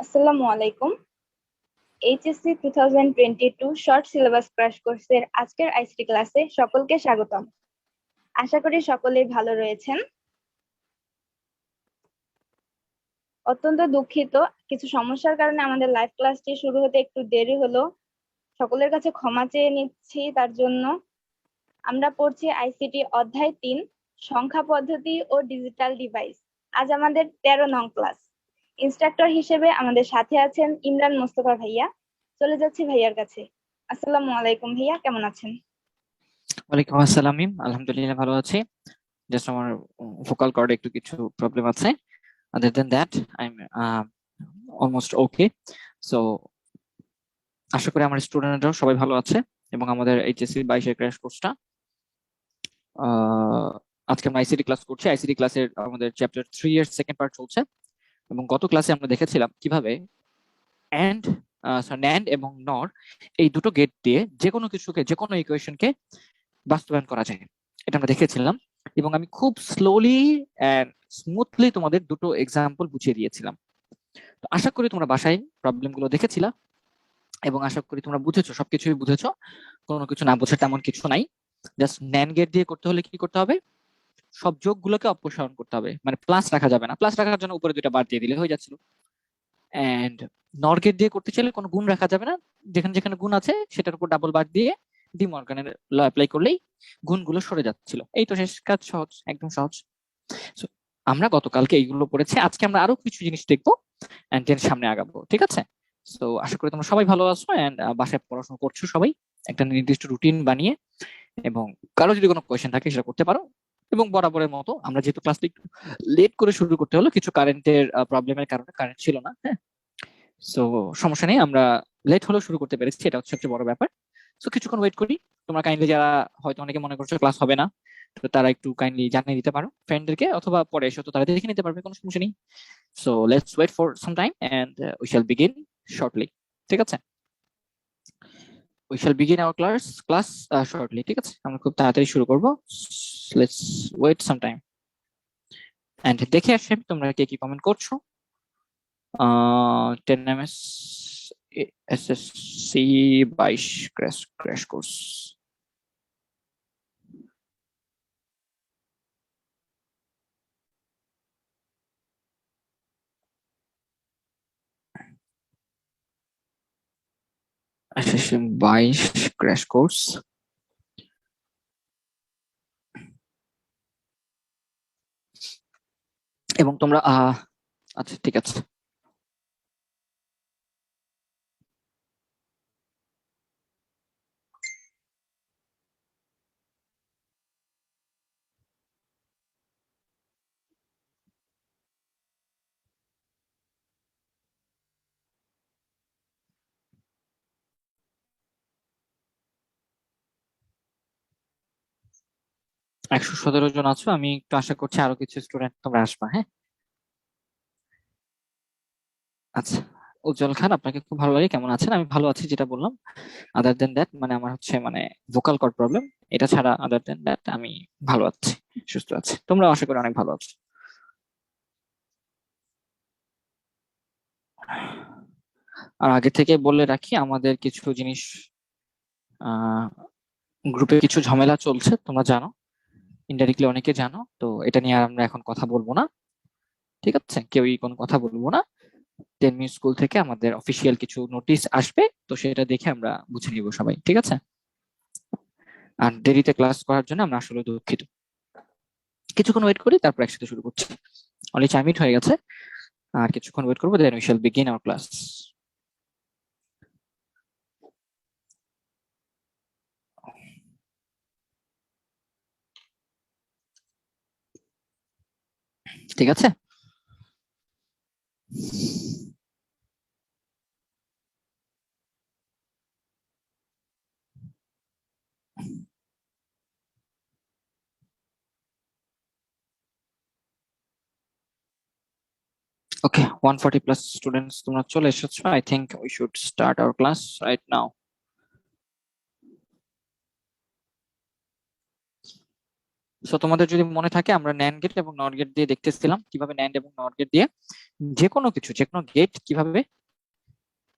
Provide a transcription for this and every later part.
আসসালামু আলাইকুম। HSC 2022 short syllabus crash কোর্সের আজকের আইসিটি ক্লাসে সকলকে স্বাগতম। আশা করি সকলেই ভালো রয়েছেন। অত্যন্ত দুঃখিত, কিছু সমস্যার কারণে আমাদের লাইভ ক্লাসটি শুরু হতে একটু দেরি হলো। সকলের কাছে ক্ষমা চেয়ে নিচ্ছি তার জন্য। আমরা পড়ছি আইসিটি অধ্যায় 3, সংখ্যা পদ্ধতি ও ডিজিটাল ডিভাইস। আজ আমাদের 13 নং ক্লাস। ইনস্ট্রাক্টর হিসেবে আমাদের সাথে আছেন ইমরান মোস্তফা ভাইয়া। চলে যাচ্ছি ভাইয়ার কাছে। আসসালামু আলাইকুম ভাইয়া, কেমন আছেন? ওয়ালাইকুম আসসালাম মিম, আলহামদুলিল্লাহ ভালো আছি। জাস্ট আমার ভোকাল কর্ডে একটু কিছু প্রবলেম আছে। Other than that I am almost okay. So আশা করি আমার স্টুডেন্টরাও সবাই ভালো আছে এবং আমাদের এইচএসসি 22 এর ক্র্যাশ কোর্সটা আজকে আমরা আইসিটি ক্লাস করছি। আইসিটি ক্লাসের আমাদের চ্যাপ্টার 3 এর সেকেন্ড পার্ট চলছে এবং গত ক্লাসে আমরা দেখেছিলাম কিভাবে অ্যান্ড ন্যান্ড এবং নর এই দুটো গেট দিয়ে যে কোনো কিছুকে, যে কোনো ইকুয়েশনকে বাস্তবায়ন করা যায়, এটা আমরা দেখেছিলাম। এবং আমি খুব স্লোলি অ্যান্ড স্মুথলি তোমাদের দুটো এক্সাম্পল বুঝিয়ে দিয়েছিলাম। তো আশা করি তোমরা বাসায় প্রবলেমগুলো দেখেছিলা এবং আশা করি তোমরা বুঝেছো, সবকিছুই বুঝেছো, কোনো কিছু না বোঝার তেমন কিছু নাই। জাস্ট ন্যান গেট দিয়ে করতে হলে কি করতে হবে? সব যোগগুলোকে অপসারণ করতে হবে, মানে প্লাস রাখা যাবে না। প্লাস রাখার জন্য উপরে দুইটা বার দিয়ে দিলে হয়ে যাচ্ছিল। এন্ড নর গেট দিয়ে করতে চাইলে কোনো গুণ রাখা যাবে না, যেখানে যেখানে গুণ আছে সেটার উপর ডাবল বার দিয়ে ডি মর্গানের ল অ্যাপ্লাই করলেই গুণগুলো সরে যাচ্ছিল। এই তো শেষ কাজ, সহজ, একদম সহজ। আমরা গতকালকে এইগুলো পড়েছি, আজকে আমরা আরো কিছু জিনিস দেখবো এন্ড দেন সামনে আগাবো, ঠিক আছে? সো আশা করি তোমরা সবাই ভালো আছো এন্ড বাসায় পড়াশোনা করছো সবাই একটা নির্দিষ্ট রুটিন বানিয়ে, এবং কারো যদি কোনো কোয়েশ্চেন থাকে সেটা করতে পারো। এবং বরাবরের মতো আমরা যেহেতু ক্লাসটা একটু লেট করে শুরু করতে হলো, কিছু কারেন্টের প্রবলেমের কারণে, কারেন্ট ছিল না, হ্যাঁ। সো সমস্যা নেই, আমরা লেট হলেও শুরু করতে পেরেছি, এটা হচ্ছে সবচেয়ে বড় ব্যাপার। সো কিছুক্ষণ ওয়েট করি। তোমরা কাইন্ডলি যারা হয়তো অনেকে মনে করছো ক্লাস হবে না, তো তারা একটু কাইন্ডলি জানিয়ে দিতে পারো ফ্রেন্ডদেরকে, অথবা পরে এসে তো তারা দেখে নিতে পারবে, কোনো সমস্যা নেই। So let's wait for some time and we shall begin shortly, ঠিক আছে? We shall begin our class shortly, ঠিক আছে? আমরা খুব তাড়াতাড়ি শুরু করব। Let's wait some time and দেখে আসি তোমরা কে কি কমেন্ট করছো। 10 ms SSC 22 crash course. SSC 22 crash course. এবং তোমরা আচ্ছা ঠিক আছে। একশো 17 জন আছো, আমি একটু আশা করছি আরো কিছু স্টুডেন্ট তোমরা আসবা, হ্যাঁ। আচ্ছা, উজ্জ্বল খান, আপনাকে খুব ভালো লাগে, কেমন আছেন? আমি ভালো আছি, যেটা বললাম। আদার দেন দ্যাট, মানে আমার হচ্ছে মানে ভোকাল কর্ড প্রবলেম, এটা ছাড়া আদার দেন দ্যাট আমি ভালো আছি, সুস্থ আছি। তোমরা আশা করি অনেক ভালো আছো। আর আগে থেকে বলে রাখি, আমাদের কিছু জিনিস গ্রুপে কিছু ঝামেলা চলছে, তোমরা জানো, ইনডাইরেক্টলি অনেকে জানো। তো এটা নিয়ে আর আমরা এখন কথা বলবো না, ঠিক আছে? কেউই কোনো কথা বলবো না। 10 মিনিট স্কুল থেকে আমাদের অফিসিয়াল কিছু নোটিশ আসবে, তো সেটা দেখে আমরা বুঝে নিব সবাই, ঠিক আছে? আর দেরিতে ক্লাস করার জন্য আমরা আসলে দুঃখিত। কিছুক্ষণ ওয়েট করি, তারপর একসাথে শুরু করছি। অনলি 4 মিনিট হয়ে গেছে, আর কিছুক্ষণ ওয়েট করবো, then we shall begin our class. ঠিক আছে? ওকে, 140 প্লাস স্টুডেন্টস তোমরা চলে এসেছো। I think we should start our class right now. So তোমাদের যদি মনে থাকে, আমরা ন্যান্ড গেট এবং নট গেট দিয়ে দেখতেছিলাম কিভাবে ন্যান্ড এবং নট গেট দিয়ে যে কোনো কিছু, যে কোনো গেট কিভাবে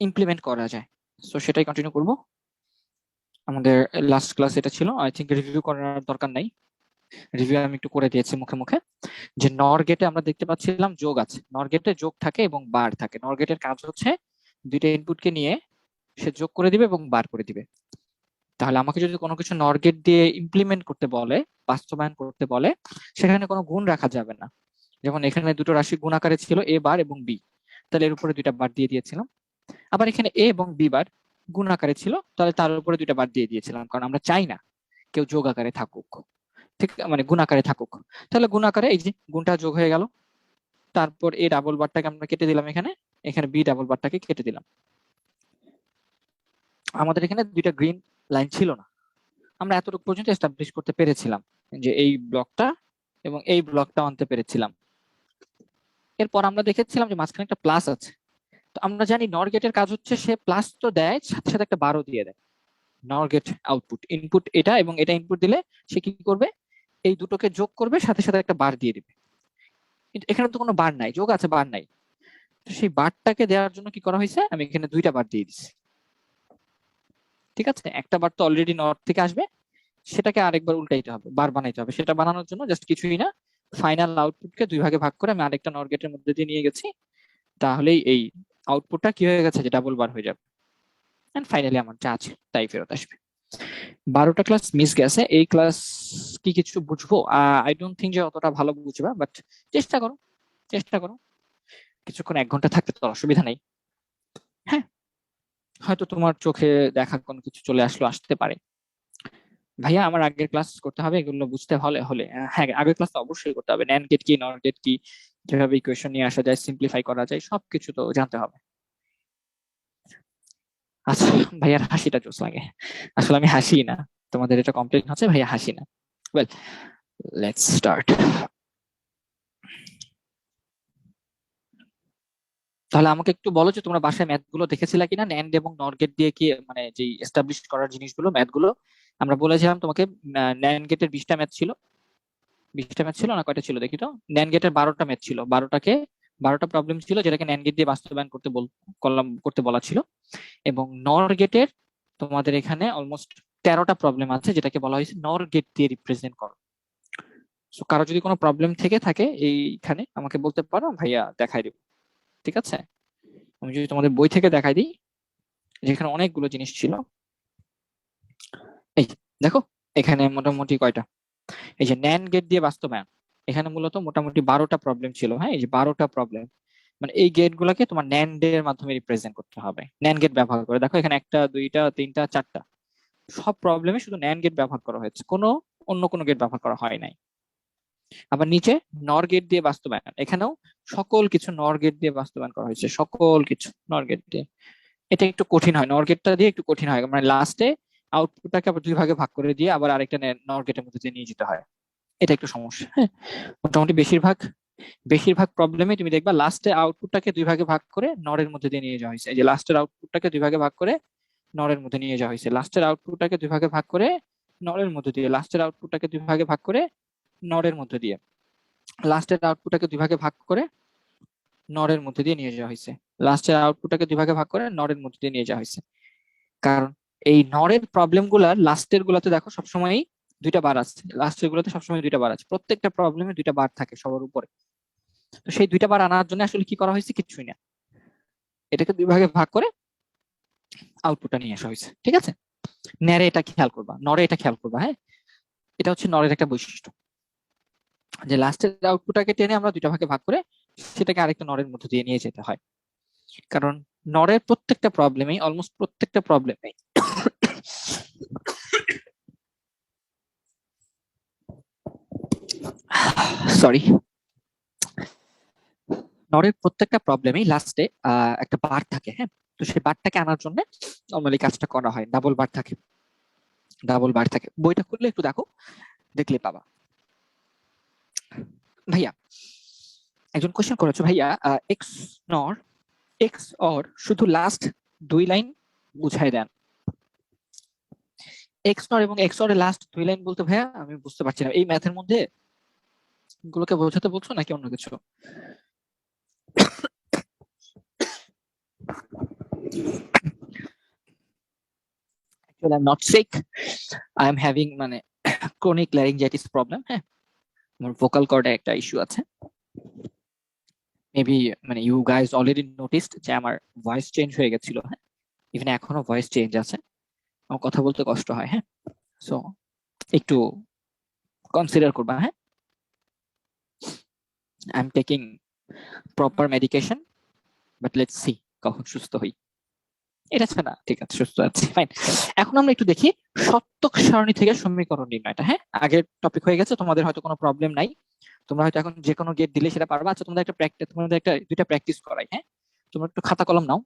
ইমপ্লিমেন্ট করা যায়। সো সেটাই কন্টিনিউ করব। আমাদের লাস্ট ক্লাস এটা ছিল, আই থিঙ্ক রিভিউ করার দরকার নাই, রিভিউ আমি একটু করে দিয়েছি মুখে মুখে। যে নর গেটে আমরা দেখতে পাচ্ছিলাম যোগ আছে, নর গেটে যোগ থাকে এবং বার থাকে। নর গেটের কাজ হচ্ছে দুইটা ইনপুটকে নিয়ে সে যোগ করে দিবে এবং বার করে দিবে। তাহলে আমাকে যদি কোনো কিছু নর গেট দিয়ে ইমপ্লিমেন্ট করতে বলে, বাস্তবায়ন করতে বলে, সেখানে কোনো গুণ রাখা যাবে না। যেমন এখানে দুটো রাশি গুণ আকারে ছিল, এ বার এবং বি, তাহলে এর উপরে দুইটা বার দিয়ে দিয়েছিলাম। আবার এখানে এ এবং বি বার গুণ আকারে ছিল, তাহলে তার উপরে দুইটা বার দিয়ে দিয়েছিলাম, কারণ আমরা চাই না কেউ যোগ আকারে থাকুক, ঠিক মানে গুণ আকারে থাকুক। তাহলে গুণ আকারে এই যে গুণটা যোগ হয়ে গেল, তারপর এ ডাবল বারটাকে আমরা কেটে দিলাম, এখানে এখানে বি ডাবল বারটাকে কেটে দিলাম। আমাদের এখানে দুইটা গ্রিন লাইন ছিল না, আমরা এতটুকু পর্যন্ত এস্টাবলিশ করতে পেরেছিলাম যে এই ব্লকটা এবং এই ব্লকটা আনতে পেরেছিলাম। এরপর আমরা দেখেছিলাম যে মাঝখানে একটা প্লাস আছে। তো আমরা জানি নর গেটের কাজ হচ্ছে সে প্লাস তো দেয়, সাথে সাথে একটা বারও দিয়ে দেয়। নর গেট আউটপুট, ইনপুট এটা এবং এটা ইনপুট দিলে সে কি করবে, এই দুটোকে যোগ করবে, সাথে সাথে একটা বার দিয়ে দিবে। কিন্তু এখানে তো কোনো বার নাই, যোগ আছে বার নাই। তো সেই বারটাকে দেওয়ার জন্য কি করা হয়েছে, আমি এখানে দুইটা বার দিয়ে দিচ্ছি। ঠিক আছে, একটা বার তো অলরেডি নর থেকে আসবে, সেটাকে আরেকবার উল্টাইতে হবে, বার বানাইতে হবে। সেটা বানানোর জন্য জাস্ট কিছুই না, ফাইনাল আউটপুটকে দুই ভাগে ভাগ করে আমি আরেকটা নর গেটের মধ্যে দিয়ে নিয়ে গেছি, তাহলেই এই আউটপুটটা কি হয়ে গেছে, যে ডাবল বার হয়ে যাবে। এন্ড ফাইনালি আমার যা আছে তাই ফেরত আসবে। 12টা ক্লাস মিস গেছে, এই ক্লাস কি কিছু বুঝবো? আই ডোন্ট থিঙ্ক যে অতটা ভালো বুঝবা, বাট চেষ্টা করো, চেষ্টা করো। কিছুক্ষণ 1 ঘন্টা থাকতে তো অসুবিধা নেই। হ্যাঁ, হয়তো তোমার চোখে দেখা কোনো কিছু চলে আসলো, আসতে পারে। ভাইয়া আমার আগের ক্লাস করতে হবে এগুলো বুঝতে হলে হলে হ্যাঁ, আগের ক্লাস তো অবশ্যই করতে হবে। ন্যান্ড গেট কি, নর গেট কি, কিভাবে ইকুয়েশন নিয়ে আসা যায়, সিম্পলিফাই করা যায়, সবকিছু তো জানতে হবে। আচ্ছা, ভাইয়ার হাসিটা জোস লাগে। আসলে আমি হাসি না, তোমাদের এটা কমপ্লেন হচ্ছে ভাইয়া হাসি না। Well, let's start. তাহলে আমাকে একটু বলো যে তোমরা বাসায় ম্যাথ গুলো দেখেছিলে কিনা, ন্যান্ড এবং নর গেট দিয়ে কি, মানে যে এস্টাবলিশ করার জিনিসগুলো ম্যাথ গুলো। আমরা বলেছিলাম তোমাকে ন্যান্ড গেটের 20টা ম্যাথ ছিল, 20টা ম্যাথ ছিল না, কয়টা ছিল দেখি তো। ন্যান্ড গেটের 12টা ম্যাথ ছিল, 12টা প্রবলেম ছিল যেটাকে ন্যান্ড গেট দিয়ে বাস্তবায়ন করতে বলা ছিল। এবং নর গেটের তোমাদের এখানে অলমোস্ট 13টা প্রবলেম আছে, যেটাকে বলা হয়েছে নর গেট দিয়ে রিপ্রেজেন্ট করো। সো কারো যদি কোনো প্রবলেম থেকে থাকে এইখানে আমাকে বলতে পারো, ভাইয়া দেখাই দিব। ঠিক আছে, আমি যদি তোমাদের বই থেকে দেখাই দিই, যেখানে অনেকগুলো জিনিস ছিল। এই দেখো, এখানে মোটামুটি কয়টা, এই যে ন্যান্ড গেট দিয়ে বাস্তবায়ন, এখানে মূলত মোটামুটি 12টা প্রবলেম ছিল। হ্যাঁ, এই যে 12টা প্রবলেম, মানে এই গেট গুলাকে তোমার ন্যান্ড এর মাধ্যমে রিপ্রেজেন্ট করতে হবে, ন্যান্ড গেট ব্যবহার করে। দেখো এখানে একটা, দুইটা, তিনটা, চারটা, সব প্রবলেমে শুধু ন্যান্ড গেট ব্যবহার করা হয়েছে, কোনো অন্য কোনো গেট ব্যবহার করা হয় নাই। আবার নিচে নর গেট দিয়ে বাস্তবায়ন, এখানেও সকল কিছু নর গেট দিয়ে বাস্তবায়ন করা হয়েছে, সকল কিছু নর গেট দিয়ে। এটা একটু কঠিন হয়, নর গেটটা দিয়ে একটু কঠিন হয়, মানে লাস্টে আউটপুটটাকে আবার দুই ভাগে ভাগ করে দিয়ে আবার আরেকটা নর গেটের মধ্যে দিয়ে নিয়ে যেতে হয়। এটা একটু সমস্যা। হ্যাঁ, মোটামুটি বেশিরভাগ বেশিরভাগ প্রবলেমে তুমি দেখবা লাস্টে আউটপুটটাকে দুই ভাগে ভাগ করে নরের মধ্যে দিয়ে নিয়ে যাওয়া হয়েছে। এই যে লাস্টের আউটপুটটাকে দুই ভাগে ভাগ করে নরের মধ্যে নিয়ে যাওয়া হয়েছে, লাস্টের আউটপুটটাকে দুই ভাগে ভাগ করে নরের মধ্যে দিয়ে, লাস্টের আউটপুটটাকে দুই ভাগে ভাগ করে নরের মধ্যে দিয়ে, লাস্টের আউটপুটটাকে দুই ভাগে ভাগ করে নরের মধ্যে দিয়ে নিয়ে যাওয়া হয়েছে, লাস্টের আউটপুটটাকে দুই ভাগে ভাগ করে নরের মধ্যে দিয়ে নিয়ে যাওয়া হয়েছে। কারণ এই নরের প্রবলেম গুলার লাস্টের গুলাতে দেখো সবসময় দুইটা বার আছে, লাস্টের গুলাতে সবসময় দুইটা বার আছে, প্রত্যেকটা প্রবলেমে দুইটা বার থাকে সবার উপরে। তো সেই দুইটা বার আনার জন্য আসলে কি করা হয়েছে, কিছুই না, এটাকে দুই ভাগে ভাগ করে আউটপুটটা নিয়ে আসা হয়েছে। ঠিক আছে, নরে এটা খেয়াল করবা, নরে এটা খেয়াল করবা। হ্যাঁ, এটা হচ্ছে নরের একটা বৈশিষ্ট্য, যে লাস্টের আউটপুটটাকে টেনে আমরা দুইটা ভাগে ভাগ করে সেটাকে আরেকটা নরের মধ্যে দিয়ে নিয়ে যেতে হয়। কারণ নরের প্রত্যেকটা প্রবলেমেই, অলমোস্ট প্রত্যেকটা প্রবলেমেই সরি, নরের প্রত্যেকটা প্রবলেমেই লাস্টে একটা বার থাকে। হ্যাঁ, তো সেই বারটাকে আনার জন্য নর্মালি কাজটা করা হয়, ডাবল বার থাকে, ডাবল বার থাকে। বইটা খুললে একটু দেখো, দেখলে পাবা। ভাইয়া একজন কোশ্চেন করেছো, ভাইয়া এক্স নর এক্স অর শুধু লাস্ট দুই লাইন বুঝাই দেন। এক্স নর এবং এক্স অর এর লাস্ট দুই লাইন বলতে ভাইয়া আমি বুঝতে পারছি না, এই ম্যাথের মধ্যে গুলোকে বোঝাতে বলছো নাকি অন্য কিছু? Actually, I'm not sick. I am having মানে chronic laryngitis problem. হ্যাঁ, আমার ভোকাল কর্ডে একটা ইস্যু আছে। মেবি মানে ইউ গাইজ অলরেডি নোটিসড যে আমার ভয়েস চেঞ্জ হয়ে গেছিল। হ্যাঁ, ইভেন এখনো ভয়েস চেঞ্জ আছে, আমার কথা বলতে কষ্ট হয়। হ্যাঁ, সো একটু কনসিডার করবা। হ্যাঁ, I am taking proper medication, but let's see কখন সুস্থ হই। এটা ছাড়া ঠিক আছে, সুস্থ আছি, ফাইন। এখন আমরা একটু দেখি সত্যক সারণী থেকে সমীকরণ নির্ণয়টা। হ্যাঁ, আগের টপিক হয়ে গেছে, তোমাদের হয়তো কোনো প্রবলেম নাই, তোমরা হয়তো এখন যে কোনো গেট দিলে সেটা পারবা। আচ্ছা, তোমাদের একটা দুইটা প্র্যাকটিস করাই। হ্যাঁ, তোমরা একটু খাতা কলম নাও,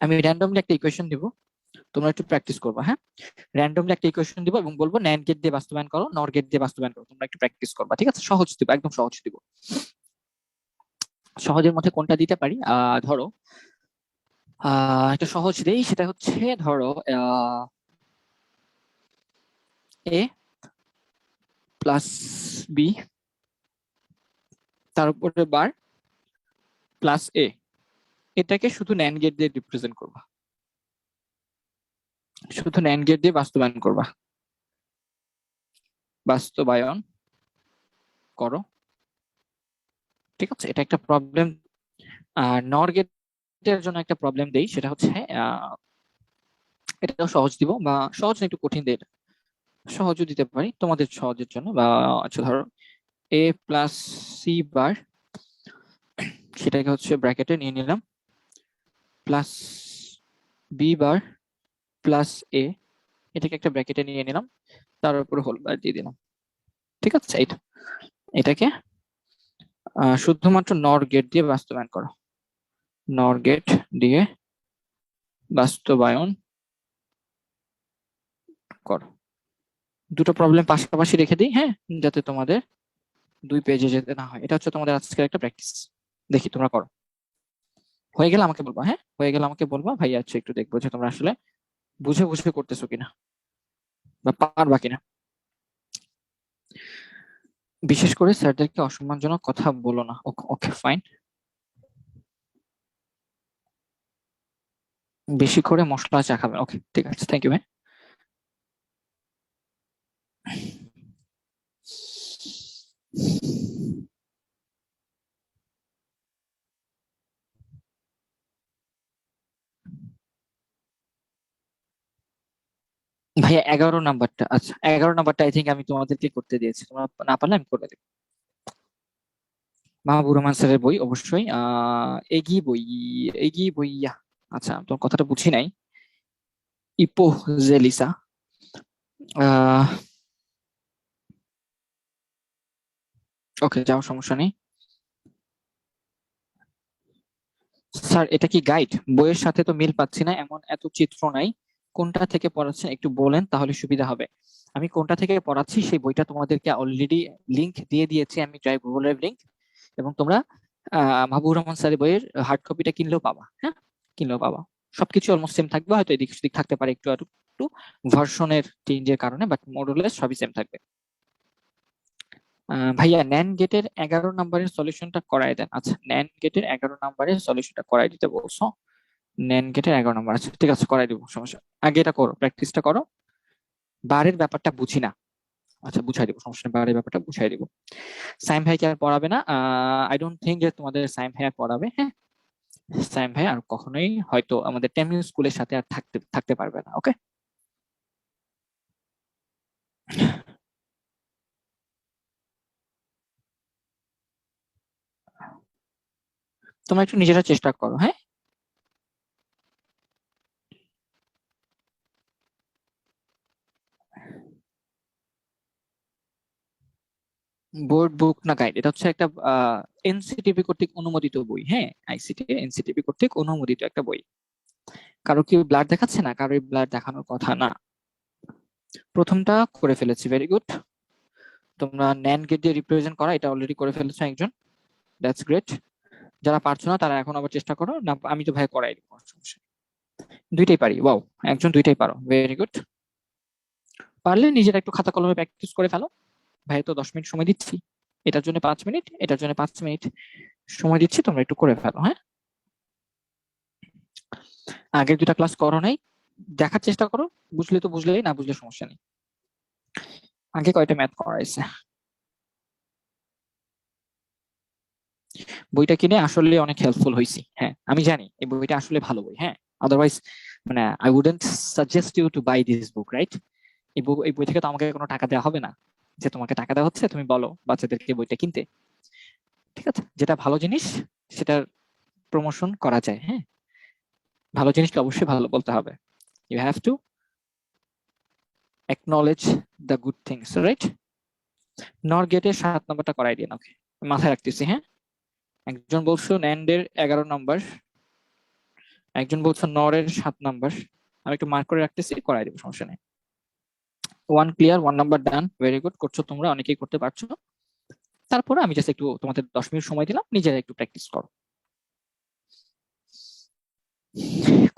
আমি র্যান্ডমলি একটা ইকুয়েশন দিব, তোমরা একটু প্র্যাকটিস করবা। হ্যাঁ, র্যান্ডমলি একটা ইকুয়েশন দিব এবং বলবো ন্যান্ড গেট দিয়ে বাস্তবায়ন করো, নর গেট দিয়ে বাস্তবায়ন করো, তোমরা একটু প্র্যাকটিস করবা। ঠিক আছে, সহজ দিব, একদম সহজ দিব। সহজের মধ্যে কোনটা দিতে পারি? ধরো একটা সহজ দেই, সেটা হচ্ছে ধরো এ প্লাস বি তার উপরে বার প্লাস এ, এটাকে শুধু ন্যান্ড গেট দিয়ে রিপ্রেজেন্ট করবা, শুধু ন্যান্ড গেট দিয়ে বাস্তবায়ন করবা, বাস্তবায়ন করো। ঠিক আছে, এটা একটা প্রবলেম। আর নর গেটের জন্য একটা প্রবলেম দেই, সেটা হচ্ছে এটাও সহজ দিব, বা সহজ না একটু কঠিন দেই, সহজও দিতে পারি তোমাদের সহজের জন্য। বা আচ্ছা ধরো এ প্লাস সি বার, সেটাকে হচ্ছে ব্র্যাকেটে নিয়ে নিলাম, প্লাস বি বার প্লাস এ, এটাকে একটা ব্র্যাকেটে নিয়ে নিলাম, তার উপরে হোল বার দিয়ে দিলাম। ঠিক আছে, এটাকে শুধুমাত্র নর গেট দিয়ে বাস্তবায়ন করো, নর গেট দিয়ে বাস্তবায়ন করো। দুটো প্রবলেম পাশাপাশি রেখে দিই, হ্যাঁ, যাতে তোমাদের দুই পেজে যেতে না হয়। এটা হচ্ছে তোমাদের আজকের একটা প্র্যাকটিস, দেখি তোমরা করো। হয়ে গেলে আমাকে বলবা। হ্যাঁ, হয়ে গেলে আমাকে বলবা, ভাই আচ্ছা একটু দেখবো যে তোমরা আসলে বুঝে বুঝে করতেছো কিনা বা পারবা কিনা। বিশেষ করে স্যারদেরকে অসম্মানজনক কথা বলো না। Okay fine. বেশি করে মশলা চা খাবেন, ওকে ঠিক আছে, থ্যাংক ইউ। ভাইয়া 11 নাম্বারটা, আচ্ছা 11 নাম্বারটা আই থিঙ্ক আমি তোমাদেরকে করতে দিয়েছি, তোমরা না পারলে আমি করে দেবো। মাহবুব রহমান স্যারের বই, অবশ্যই এগি বই, এগি বইয়া। আচ্ছা, তোমার কথাটা বুঝি নাই। ইপো জেলিসা, ওকে যাও, সমস্যা নেই। স্যার এটা কি গাইড? বইয়ের সাথে তো মিল পাচ্ছি না, এমন এত চিত্র নাই, কোনটা থেকে পড়াচ্ছেন একটু বলেন তাহলে সুবিধা হবে। আমি কোনটা থেকে পড়াচ্ছি সেই বইটা তোমাদেরকে অলরেডি লিংক দিয়ে দিয়েছি, আমি ড্রাইভ গুগলের লিংক, এবং তোমরা মাহবুব রহমান স্যারের বইয়ের হার্ড কপিটা কিনলেও পাবা। হ্যাঁ, কিনলেও পাবা। সবকিছু অলমোস্ট সেম থাকবে, হয়তো এদিক সেদিক থাকতে পারে একটু একটু ভার্সনের চেঞ্জের কারণে, বাট মোরলেস সবই সেম থাকবে। ভাইয়া ন্যান্ড গেটের 11 নাম্বারের সলিউশনটা করাই দেন। আচ্ছা, ন্যান্ড গেটের 11 নাম্বারের সলিউশনটা করাই দিতে বলছো, ন্যান্ড গেটের 11 নাম্বার, আচ্ছা ঠিক আছে করাই দিব, সমস্যা। আগে এটা করো, প্র্যাকটিসটা করো। বারের ব্যাপারটা বুঝি না, আচ্ছা বুঝাই দিব, সমস্যা নেই, বারের ব্যাপারটা বুঝাই দিব। সাইম ভাই কি আর পড়াবে না? আই ডোন্ট থিঙ্ক যে তোমাদের সাইম ভাই আর পড়াবে। হ্যাঁ, সাইম ভাই আর কখনোই হয়তো আমাদের টেমিউ স্কুলের সাথে আর থাকতে থাকতে পারবে না। ওকে, তোমরা একটু নিজেরা চেষ্টা করো। হ্যাঁ, বোর্ড বুক না গাইড, এটা হচ্ছে একটা এনসিটিভি কর্তৃক অনুমোদিত বই। হ্যাঁ, আইসিটি এনসিটিভি কর্তৃক অনুমোদিত একটা বই। কারো কি ব্লাড দেখাচ্ছে না? কারোর ব্লাড দেখানোর কথা না। প্রথমটা করে ফেলেছি, ভেরি গুড। তোমরা ন্যান্ড গেট দিয়ে রিপ্রেজেন্ট করা এটা অলরেডি করে ফেলেছো একজন, দ্যাটস গ্রেট। যারা পারছো না তারা এখন আবার চেষ্টা করো না, আমি তো ভাই করাই দিব, সমস্যা নেই। দুইটাই পারি, ওয়াও, একজন দুইটাই পারো, ভেরি গুড। পারলে নিজেরা একটু খাতা কলমে প্র্যাকটিস করে ফেলো। ভাই তো 10 মিনিট সময় দিচ্ছি, এটার জন্য 5 মিনিট, এটার জন্য 5 মিনিট সময় দিচ্ছি, তোমরা একটু করে ফেলো। হ্যাঁ, আগের দুটা ক্লাস করো নাই, দেখার চেষ্টা করো, বুঝলে তো বুঝলেই, না বুঝলে সমস্যা নেই। আগে কয়টা ম্যাথ করাইছে? বইটা কিনে আসলে অনেক হেল্পফুল হয়েছি, হ্যাঁ আমি জানি এই বইটা আসলে ভালো বই, হ্যাঁ আদারওয়াইজ মানে I wouldn't suggest you to buy this book, right? এই বই থেকে তো আমাকে কোনো টাকা দেওয়া হবে না, যে তোমাকে টাকা দেওয়া হচ্ছে তুমি বলো বাচ্চাদেরকে বইটা কিনতে, ঠিক আছে? যেটা ভালো জিনিস সেটার প্রমোশন করা যায়, হ্যাঁ ভালো জিনিসকে অবশ্যই ভালো বলতে হবে, you have to acknowledge the good things, right? নর গেটের 7 নম্বরটা করাই দিন, ওকে মাথায় রাখতেছি, হ্যাঁ। একজন বলছো ন্যান্ডের 11 নম্বর, একজন বলছো নরের 7 নম্বর, আমি একটু মার্ক করে রাখতেছি, করাই দেবো, সমস্যা নেই। 1 ক্লিয়ার, 1 নাম্বার ডান, ভেরি গুড, করছো তোমরা, অনেকেই করতে পারছো। তারপরে আমি জাস্ট একটু তোমাদের 10 মিনিট সময় দিলাম, নিজেরা একটু প্র্যাকটিস করো।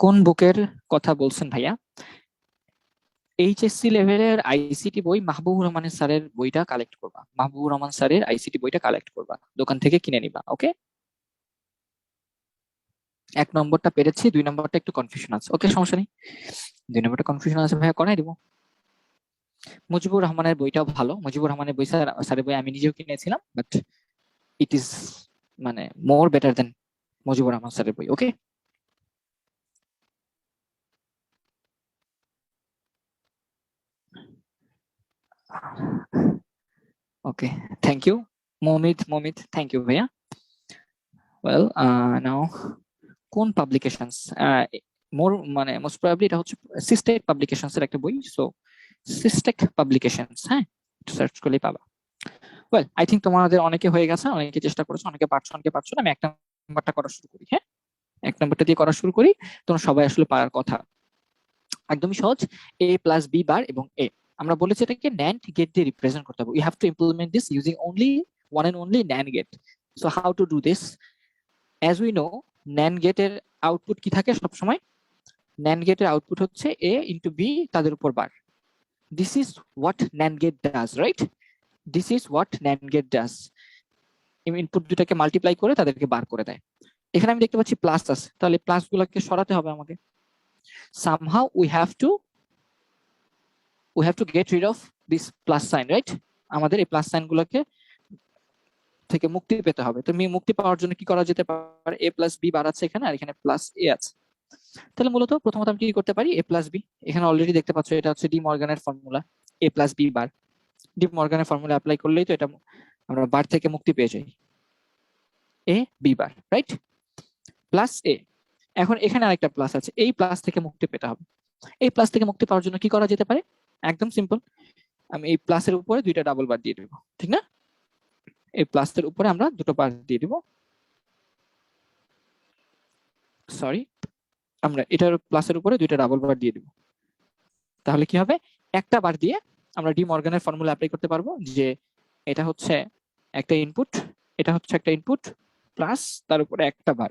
কোন বুকের কথা বলছেন ভাইয়া? এইচএসসি লেভেলের আইসিটি বই মাহবুবুর রহমান স্যারের বইটা কালেক্ট করবা, মাহবুবুর রহমান স্যারের আইসিটি বইটা কালেক্ট করবা, দোকান থেকে কিনে নিবা, ওকে? 1 নম্বরটা পেরেছি, 2 নম্বরটা একটু কনফিউশন আছে, ওকে সমস্যা নেই, 2 নম্বরটা কনফিউশন আছে ভাইয়া, করাই দিব। মুজিবুর রহমানের বইটাও ভালো, মুজিবুর রহমানের বই স্যারের বই আমি নিজেও কিনেছিলাম, বাট ইট ইজ মানে মোর বেটার দেন মুজিবুর রহমান স্যারের বই, ওকে? ওকে, থ্যাংক ইউ মমিত, থ্যাংক ইউ ভাইয়া। ওয়েল নাও, কোন পাবলিকেশনস, মোর মানে মোস্ট প্রবাবলি এটা হচ্ছে সিস্টেক পাবলিকেশনস এর একটা বই, সো সিস্টেক পাবলিকেশনস, হ্যাঁ একটু সার্চ করলেই পাবা। ওয়েল আই থিঙ্ক তোমাদের অনেকে হয়ে গেছে, অনেকে চেষ্টা করেছো, অনেকে পারছো অনেকে পারছো না, আমি 1 নম্বরটা করা শুরু করি, হ্যাঁ 1 নম্বরটা দিয়ে করা শুরু করি, তোমরা সবাই আসলে পারার কথা, একদমই সহজ। এ প্লাস বি বার এবং এ, আমরা বলেছি এটাকে ন্যান্ড গেট দিয়ে রিপ্রেজেন্ট করতে হবে, you have to implement this using only one and only NAND gate. So how to do this? As we know, NAND গেটের আউটপুট কি থাকে সবসময়? ন্যান্ড গেটের আউটপুট হচ্ছে এ ইন্টু বি তাদের উপর bar. This is what NAND gate does, right? This is what NAND gate does. Input দুটাকে multiply করে তাদেরকে বার করে দেয়। এখানে আমি দেখতে পাচ্ছি প্লাস আছে, তাহলে প্লাস গুলোকে সরাতে হবে আমাকে, somehow we have to get rid of this plus sign, right? আমাদের এই প্লাস সাইন গুলোকে থেকে মুক্তি পেতে হবে। তুমি মুক্তি পাওয়ার জন্য কি করা যেতে পারে? এ প্লাস বি বার আছে এখানে, আর এখানে প্লাস এ আছে, তাহলে মূলত প্রথমত আমি কি করতে পারি? এ প্লাস বি, এখানে অলরেডি দেখতে পাচ্ছ এটা হচ্ছে ডি মর্গানের formula, A plus B bar, ডি মর্গানের ফর্মুলা অ্যাপ্লাই করলেই তো এটা আমরা বার থেকে মুক্তি পেয়ে যাই, A B bar, right? Plus A, এখন এখানে আরেকটা প্লাস আছে, এই প্লাস থেকে মুক্তি পেতে হবে। এই প্লাস থেকে মুক্তি পাওয়ার জন্য কি করা যেতে পারে? একদম সিম্পল, আমি এই প্লাসের উপরে 2টা ডাবল বার দিয়ে দেবো, ঠিক না? এই প্লাসের উপরে আমরা 2টো বার দিয়ে দিব, সরি আমরা এটার প্লাসের উপরে 2টা ডাবল বার দিয়ে দিব, তাহলে কি হবে? একটা বার দিয়ে আমরা ডি মর্গানের ফর্মুলা অ্যাপ্লাই করতে পারবো, যে এটা হচ্ছে একটা ইনপুট, এটা হচ্ছে একটা ইনপুট প্লাস তার উপরে একটা বার,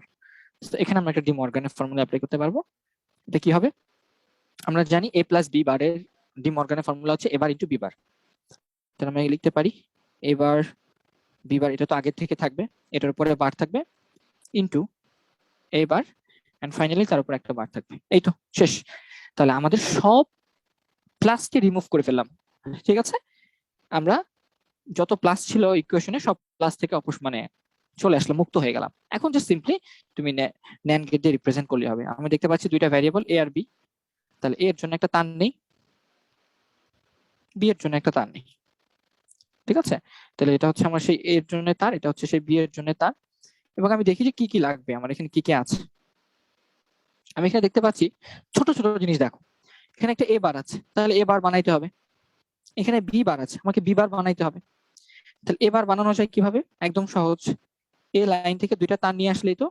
তো এখানে আমরা একটা ডি মর্গানের ফর্মুলা অ্যাপ্লাই করতে পারবো। এটা কি হবে? আমরা জানি এ প্লাস বি বারের ডি মর্গানের ফর্মুলা হচ্ছে এ বার ইন্টু বি বার, তাহলে আমরা লিখতে পারি এ বার বি বার, এটা তো আগের থেকে থাকবে, এটার উপরে বার থাকবে into A bar and finally তার উপর একটা বার থাকবে, এই তো শেষ। তাহলে আমাদের সব প্লাসকে রিমুভ করে ফেললাম, ঠিক আছে? আমরা যত প্লাস ছিল ইকুয়েশনে সব প্লাস থেকে মানে চলে আসলো, মুক্ত হয়ে গেলাম। এখন জাস্ট সিম্পলি তুমি ন্যান্ড গেট দিয়ে রিপ্রেজেন্ট করলে হবে। আমি দেখতে পাচ্ছি 2টা ভ্যারিয়েবল এ আর বি, তাহলে এ এর জন্য একটা তার নেই, বি এর জন্য একটা তার নেই, ঠিক আছে? তাহলে এটা হচ্ছে আমার সেই এ এর জন্য তার, এটা হচ্ছে সেই বি এর জন্য তার, এবং আমি দেখি যে কি কি লাগবে আমার, এখানে কি কি আছে। আমি এখানে দেখতে পাচ্ছি ছোট ছোট জিনিস, দেখো এখানে একটা এ বার আছে, তাহলে এ বার বানাইতে হবে, এখানে বি বার আছে, আমাকে বি বার বানাইতে হবে। তাহলে এ বার বানানো যায় কিভাবে? একদম সহজ, এ লাইন থেকে 2টা তার নিয়ে আসলেই তো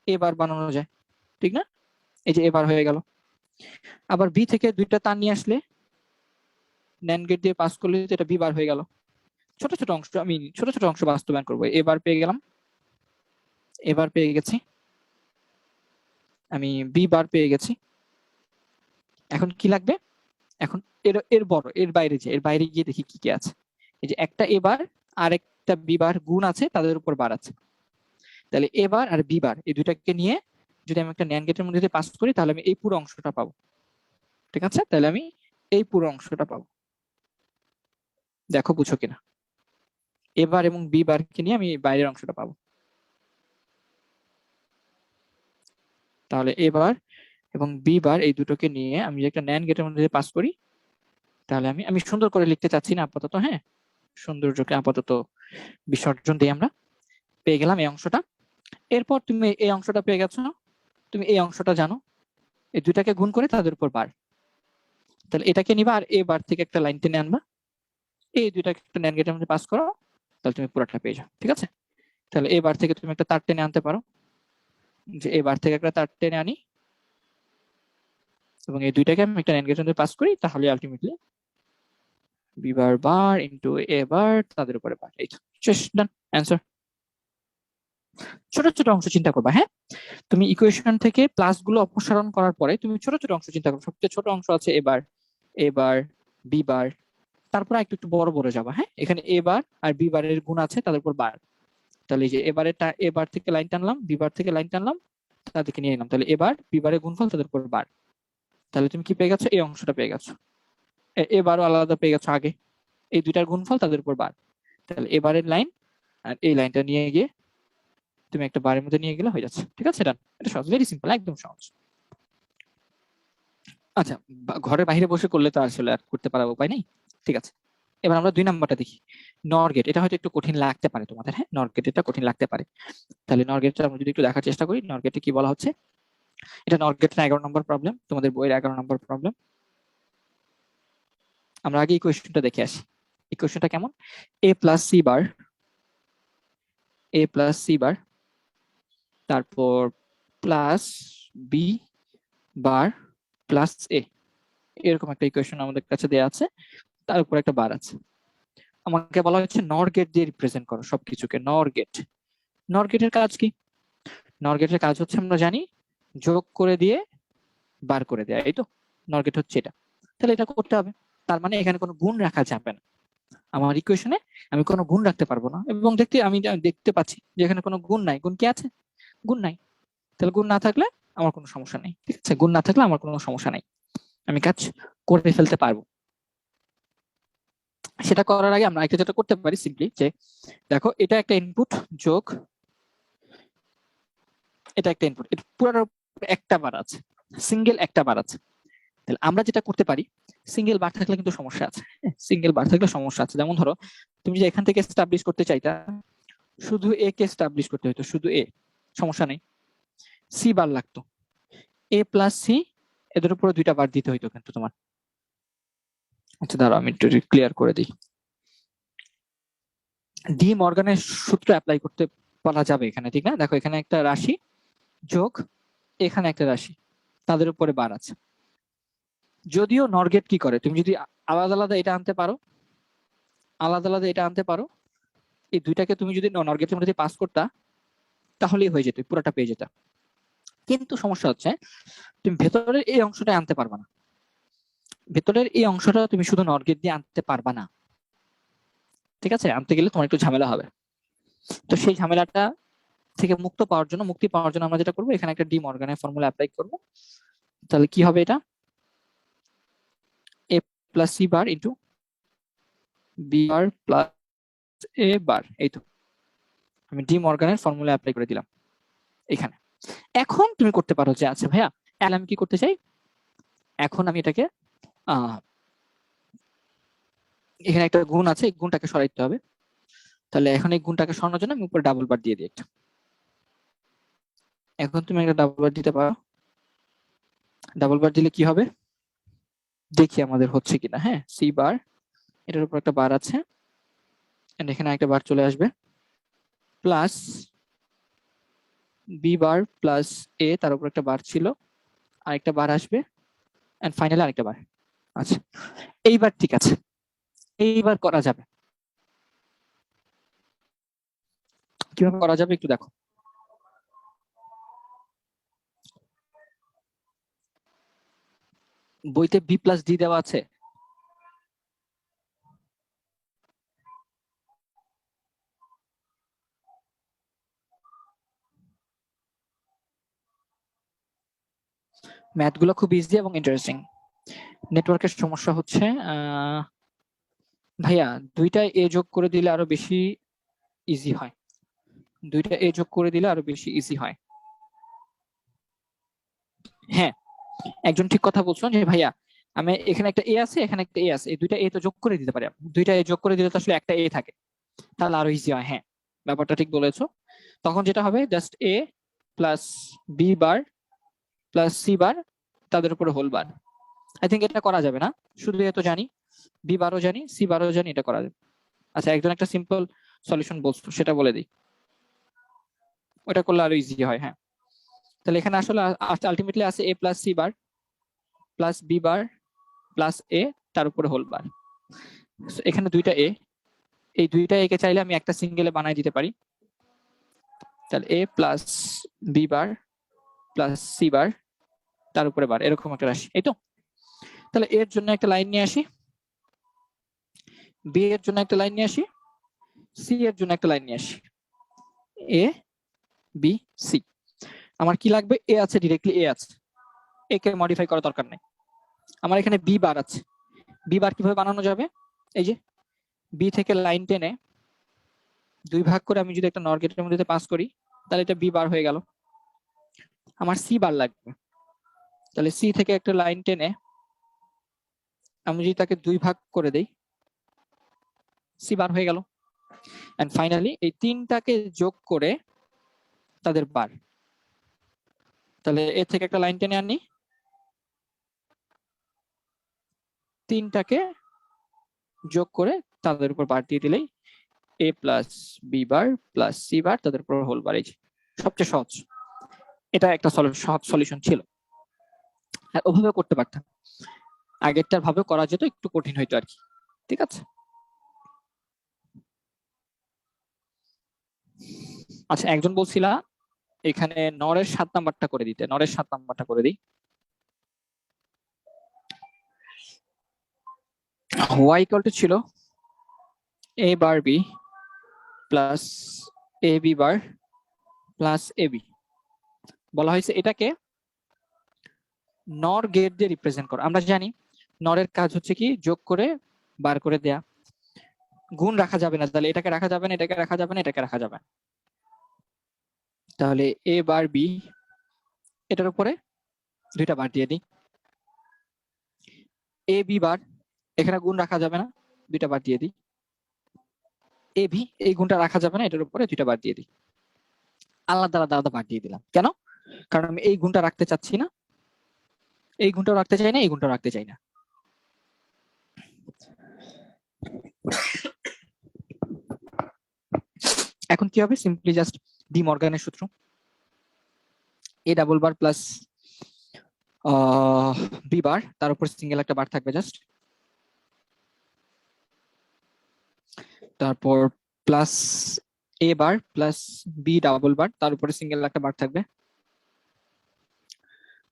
এ বার বানানো যায়, ঠিক না? এই যে এ বার হয়ে গেল। আবার বি থেকে 2টা তার নিয়ে আসলে ন্যান্ড গেট দিয়ে পাস করলে তো এটা বি বার হয়ে গেল। ছোট ছোট অংশ, আমি ছোট ছোট অংশ বাস্তবায়ন করবো। এ বার পেয়ে গেলাম, এ বার পেয়ে গেছি, আমি বি বার পেয়ে গেছি। এখন কি লাগবে? এখন এর এর বড়, এর বাইরে যে, এর বাইরে গিয়ে দেখি কি কি আছে। এই যে একটা এ বার আর একটা বি বার গুণ আছে, তাদের উপর বার আছে, তাহলে এ বার আর বি বার এই দুইটাকে নিয়ে যদি আমি একটা ন্যান্ড গেটের মধ্যে দিয়ে পাস করি তাহলে আমি এই পুরো অংশটা পাবো। ঠিক আছে, তাহলে আমি এই পুরো অংশটা পাবো। দেখো বুঝো কিনা। এ বার এবং বি বারকে নিয়ে আমি বাইরের অংশটা পাবো। তাহলে এ বার এবং বি বার এই দুটোকে নিয়ে আমি একটা ন্যান্ড গেটের মধ্যে পাস করি, তাহলে আমি সুন্দর করে লিখতে চাচ্ছি না আপাতত, হ্যাঁ, সৌন্দর্যকে আপাতত বিসর্জন দিই আমরা। পেয়ে গেলাম এই অংশটা। এরপর তুমি এই অংশটা পেয়ে গেছো, তুমি এই অংশটা জানো, এই দুইটাকে গুণ করে তাদের উপর বার, তাহলে এটাকে নিবা আর এ বার থেকে একটা লাইন টেনে আনবা, এই দুইটাকে একটা ন্যান্ড গেটের মধ্যে পাস করো, তাহলে তুমি পুরোটা পেয়ে যাও। ঠিক আছে, তাহলে এ বার থেকে তুমি একটা তার টেনে আনতে পারো, যে এ বার থেকে একটা তার টেনে আনি এবং এই দুইটাকে আমি একটা ন্যান্ড গেটের মধ্যে পাস করি, তাহলে ultimately B bar bar into A bar তাদের উপরে বার। এই তো শেষ, ডান, অ্যান্সার। ছোট ছোট অংশ চিন্তা করবা, হ্যাঁ, তুমি ইকুয়েশন থেকে প্লাস গুলো অপসারণ করার পরে তুমি ছোট ছোট অংশ চিন্তা করো। সবচেয়ে ছোট অংশ আছে এ বার বি বার, তারপর একটু একটু বড় বড় যাবা, হ্যাঁ, এখানে এ বার আর বি বারের গুণ আছে তাদের উপর বার, তাহলে এই যে এবারেরটা এ বার থেকে লাইন টানলাম, বি বার থেকে লাইন টানলাম, তাদেরকে নিয়ে নিলাম, তাহলে এবার বি বারের গুণফল তাদের উপর বার, তাহলে তুমি কি পেয়ে গেছো, এই অংশটা পেয়ে গেছো। এবারও আলাদা পেয়ে গেছো আগে, এই দুইটার গুণফল তাদের উপর বার, তাহলে এবারের লাইন আর এই লাইনটা নিয়ে গিয়ে তুমি একটা বারের মধ্যে নিয়ে গেলে হয়ে যাচ্ছে। ঠিক আছে, ডান, এটা সহজ, ভেরি সিম্পল, একদম সহজ। আচ্ছা, ঘরের বাইরে বসে করলে তো আসলে আর করতে পারার উপায় নেই। ঠিক আছে, এবার আমরা 2 নাম্বারটা দেখি, নর গেট। এটা হয়তো একটু কঠিন লাগতে পারে তোমাদের, হ্যাঁ, নর গেট এটা কঠিন লাগতে পারে। তাহলে নর গেটটা আমরা যদি একটু দেখার চেষ্টা করি, নর গেটে কি বলা হচ্ছে। এটা নর গেটের 11 নম্বর প্রবলেম, তোমাদের বইয়ের 11 নম্বর প্রবলেম। আমরা আগে ইকুয়েশনটা দেখে আসি। ইকুয়েশনটা কেমন, এ প্লাস সি বার, এ প্লাস সি বার, তারপর প্লাস বি বার প্লাস এ, এরকম একটা ইকুয়েশন আমাদের কাছে দেয়া আছে, তার উপর একটা বার আছে। আমাকে বলা হচ্ছে নর গেট দিয়ে রিপ্রেজেন্ট করো সবকিছুকে। নর গেট, নর গেটের কাজ কি, নর গেটের কাজ হচ্ছে আমরা জানি যোগ করে দিয়ে বার করে দেয়া, এই তো নর গেট হচ্ছে এটা। তাহলে এটা করতে হবে, তার মানে এখানে কোনো গুণ রাখা যাবে না। আমার ইকুয়েশনে আমি কোনো গুণ রাখতে পারবো না, এবং আমি দেখতে পাচ্ছি যে এখানে কোনো গুণ নাই। গুণ কি আছে, গুণ নাই, তাহলে গুণ না থাকলে আমার কোনো সমস্যা নেই। ঠিক আছে, গুণ না থাকলে আমার কোনো সমস্যা নেই, আমি কাজ করে ফেলতে পারবো। সেটা করার আগে আমরা একটা যেটা করতে পারি সিম্পলি, যে দেখো এটা একটা ইনপুট যোগ এটা একটা ইনপুট, এটা পুরো একটা বার আছে, সিঙ্গেল একটা বার আছে। তাহলে আমরা যেটা করতে পারি, সিঙ্গেল বার থাকলে কিন্তু সমস্যা আছে, সিঙ্গেল বার থাকলে সমস্যা আছে। যেমন ধরো তুমি যে এখান থেকে এস্টাবলিশ করতে চাইতা, শুধু এ কে এস্টাবলিশ করতে হতো, শুধু এ, সমস্যা নেই, সি বার লাগতো, এ প্লাস সি, এদের উপরে 2টা বার দিতে হইতো কিন্তু তোমার। আচ্ছা দাঁড়াও আমি একটু ক্লিয়ার করে দিই। ডি মর্গানের সূত্র অ্যাপ্লাই করতে বলা যাবে এখানে, ঠিক না? দেখো এখানে একটা রাশি যোগ এখানে একটা রাশি, তাদের উপরে বার আছে। যদিও নরগেট কি করে, তুমি যদি আলাদা আলাদা এটা আনতে পারো, আলাদা আলাদা এটা আনতে পারো, এই দুইটাকে তুমি যদি নরগেটের মধ্যে পাস করতা তাহলেই হয়ে যেত, পুরোটা পেয়ে যেত। কিন্তু সমস্যা হচ্ছে তুমি ভেতরের এই অংশটা আনতে পারবা না, ভেতরের এই অংশটা তুমি শুধু নরগেট দিয়ে আনতে পারবা না। ঠিক আছে, আনতে গেলে তোমার একটু ঝামেলা হবে। তো সেই ঝামেলাটা থেকে মুক্তি পাওয়ার জন্য আমরা যেটা করবো, এখানে একটা ডি মর্গানের ফর্মুলা অ্যাপ্লাই করব। তাহলে কি হবে, এটা A plus C bar into B bar plus A bar, এই তো আমি ডি মর্গানের ফর্মুলা অ্যাপ্লাই করে দিলাম এখানে। এখন তুমি করতে পারো যে আচ্ছা ভাইয়া তাহলে আমি কি করতে চাই, এখন আমি এটাকে এখানে একটা গুণ আছে, এই গুণটাকে সরাইতে হবে। তাহলে এখন এই গুণটাকে সরানোর জন্য আমি উপরে ডাবল বার দিয়ে দিই একটা। এখন তুমি একটা ডাবল বার দিতে পারো, ডাবল বার দিলে কি হবে দেখি আমাদের হচ্ছে কিনা। হ্যাঁ, সি বার, এটার উপর একটা বার আছে, এখানে একটা বার চলে আসবে, plus B bar plus A, তার উপর একটা বার ছিল, আরেকটা বার আসবে, এন্ড ফাইনালি আরেকটা বার। আচ্ছা এইবার ঠিক আছে, এইবার করা যাবে। কিভাবে করা যাবে একটু দেখো, বইতে বি প্লাস ডি দেওয়া আছে, ম্যাথগুলো খুব ইজি এবং ইন্টারেস্টিং। নেটওয়ার্কের সমস্যা হচ্ছে ভাইয়া, দুইটা এ যোগ করে দিলে আরো বেশি ইজি হয়, দুইটা এ যোগ করে দিলে আরো বেশি ইজি হয়। হ্যাঁ, একজন ঠিক কথা বলছো যে ভাইয়া আমি এখানে একটা এ আছে, এখানে একটা এ আছে, এই দুইটা এ তো যোগ করে দিতে পারি, দুইটা এ যোগ করে দিলে তো আসলে একটা এ থাকে, তাহলে আরো ইজি হয়। হ্যাঁ, ব্যাপারটা ঠিক বলেছো। তখন যেটা হবে just A plus B bar plus C bar তাদের উপরে হোল বার। আই থিঙ্ক এটা করা যাবে না, শুধু এ তো জানি, বি বারও জানি, সি বারও জানি, এটা করা যাবে। আচ্ছা, একজন একটা সিম্পল সলিউশন বলছো, সেটা বলে দিই, ওটা করলে আরো ইজি হয়। হ্যাঁ, তাহলে এখানে আসলে আলটিমেটলি আছে A plus C bar plus B bar plus A তার উপরে হোল বার। এখানে দুইটা এ, এই দুইটা এ কে চাইলে আমি একটা সিঙ্গেলে বানাই দিতে পারি। তাহলে A plus B bar plus C bar তার উপরে বার, এরকম একটা রাশি, এই তো। তাহলে এর জন্য একটা লাইন নিয়ে আসি, বি এর জন্য একটা লাইন নিয়ে আসি, সি এর জন্য একটা লাইন নিয়ে আসি, এ বি সি। আমার কি লাগবে? এ আছে, ডিরেক্টলি এ আছে, এ কে মডিফাই করার দরকার নাই। আমার এখানে বি বার আছে, বি বার কিভাবে বানানো যাবে? এই যে বি থেকে লাইন টেনে দুই ভাগ করে আমি যদি একটা নর গেটের মধ্যে পাস করি, তাহলে এটা বি বার হয়ে গেল। আমার সি বার লাগবে, তাহলে সি থেকে একটা লাইন টেনে আমি যদি তাকে দুই ভাগ করে দেই, সি বার হয়ে গেল। এন্ড ফাইনালি এই তিনটাকে যোগ করে তাদের বার, তাহলে এ থেকে একটা লাইন টেনে আনি, তিনটাকে যোগ করে তাদের উপর বার দিয়ে দিলেই A plus B bar plus C bar তাদের উপর হোল বার। এই সবচেয়ে সহজ, এটা একটা সহজ সলিউশন ছিল, আর ওভাবে করতে পারতাম। আগেরটার ভাবে করা যেত, একটু কঠিন হইতো আর কি। ঠিক আছে, আচ্ছা একজন বলছিলা এখানে নরের 7 নাম্বারটা করে দিতে, নরের 7 নাম্বারটা করে দিই। y ইকুয়াল টু ছিল a bar b plus A B bar plus A B. বলা হয়েছে এটাকে নর গেট দিয়ে রিপ্রেজেন্ট করো। আমরা জানি নরের কাজ হচ্ছে কি যোগ করে বার করে দেয়া, গুণ রাখা যাবে না, তাহলে এটাকে রাখা যাবে না, এটাকে রাখা যাবে না, এটাকে রাখা যাবে না। তাহলে এ বার বি, এটার উপরে দুইটা বার দিয়ে দিই। এ বি বার, এখানে গুণ রাখা যাবে না, দুইটা বার দিয়ে দিই। এ ভি, এই গুণটা রাখা যাবে না, এটার উপরে দুইটা বার দিয়ে দিই। আলাদা আলাদা আলাদা বার দিয়ে দিলাম কেন? কারণ আমি এই গুণটা রাখতে চাচ্ছি না, এই গুণটাও রাখতে চাই না, এই গুণটাও রাখতে চাই না। এখন কি হবে? সিম্পলি জাস্ট ডি মর্গানের সূত্র, A double bar plus B bar, তার উপর সিঙ্গেল একটা বার থাকবে জাস্ট, তারপর plus A bar plus B double bar, তার উপরে সিঙ্গেল একটা বার থাকবে,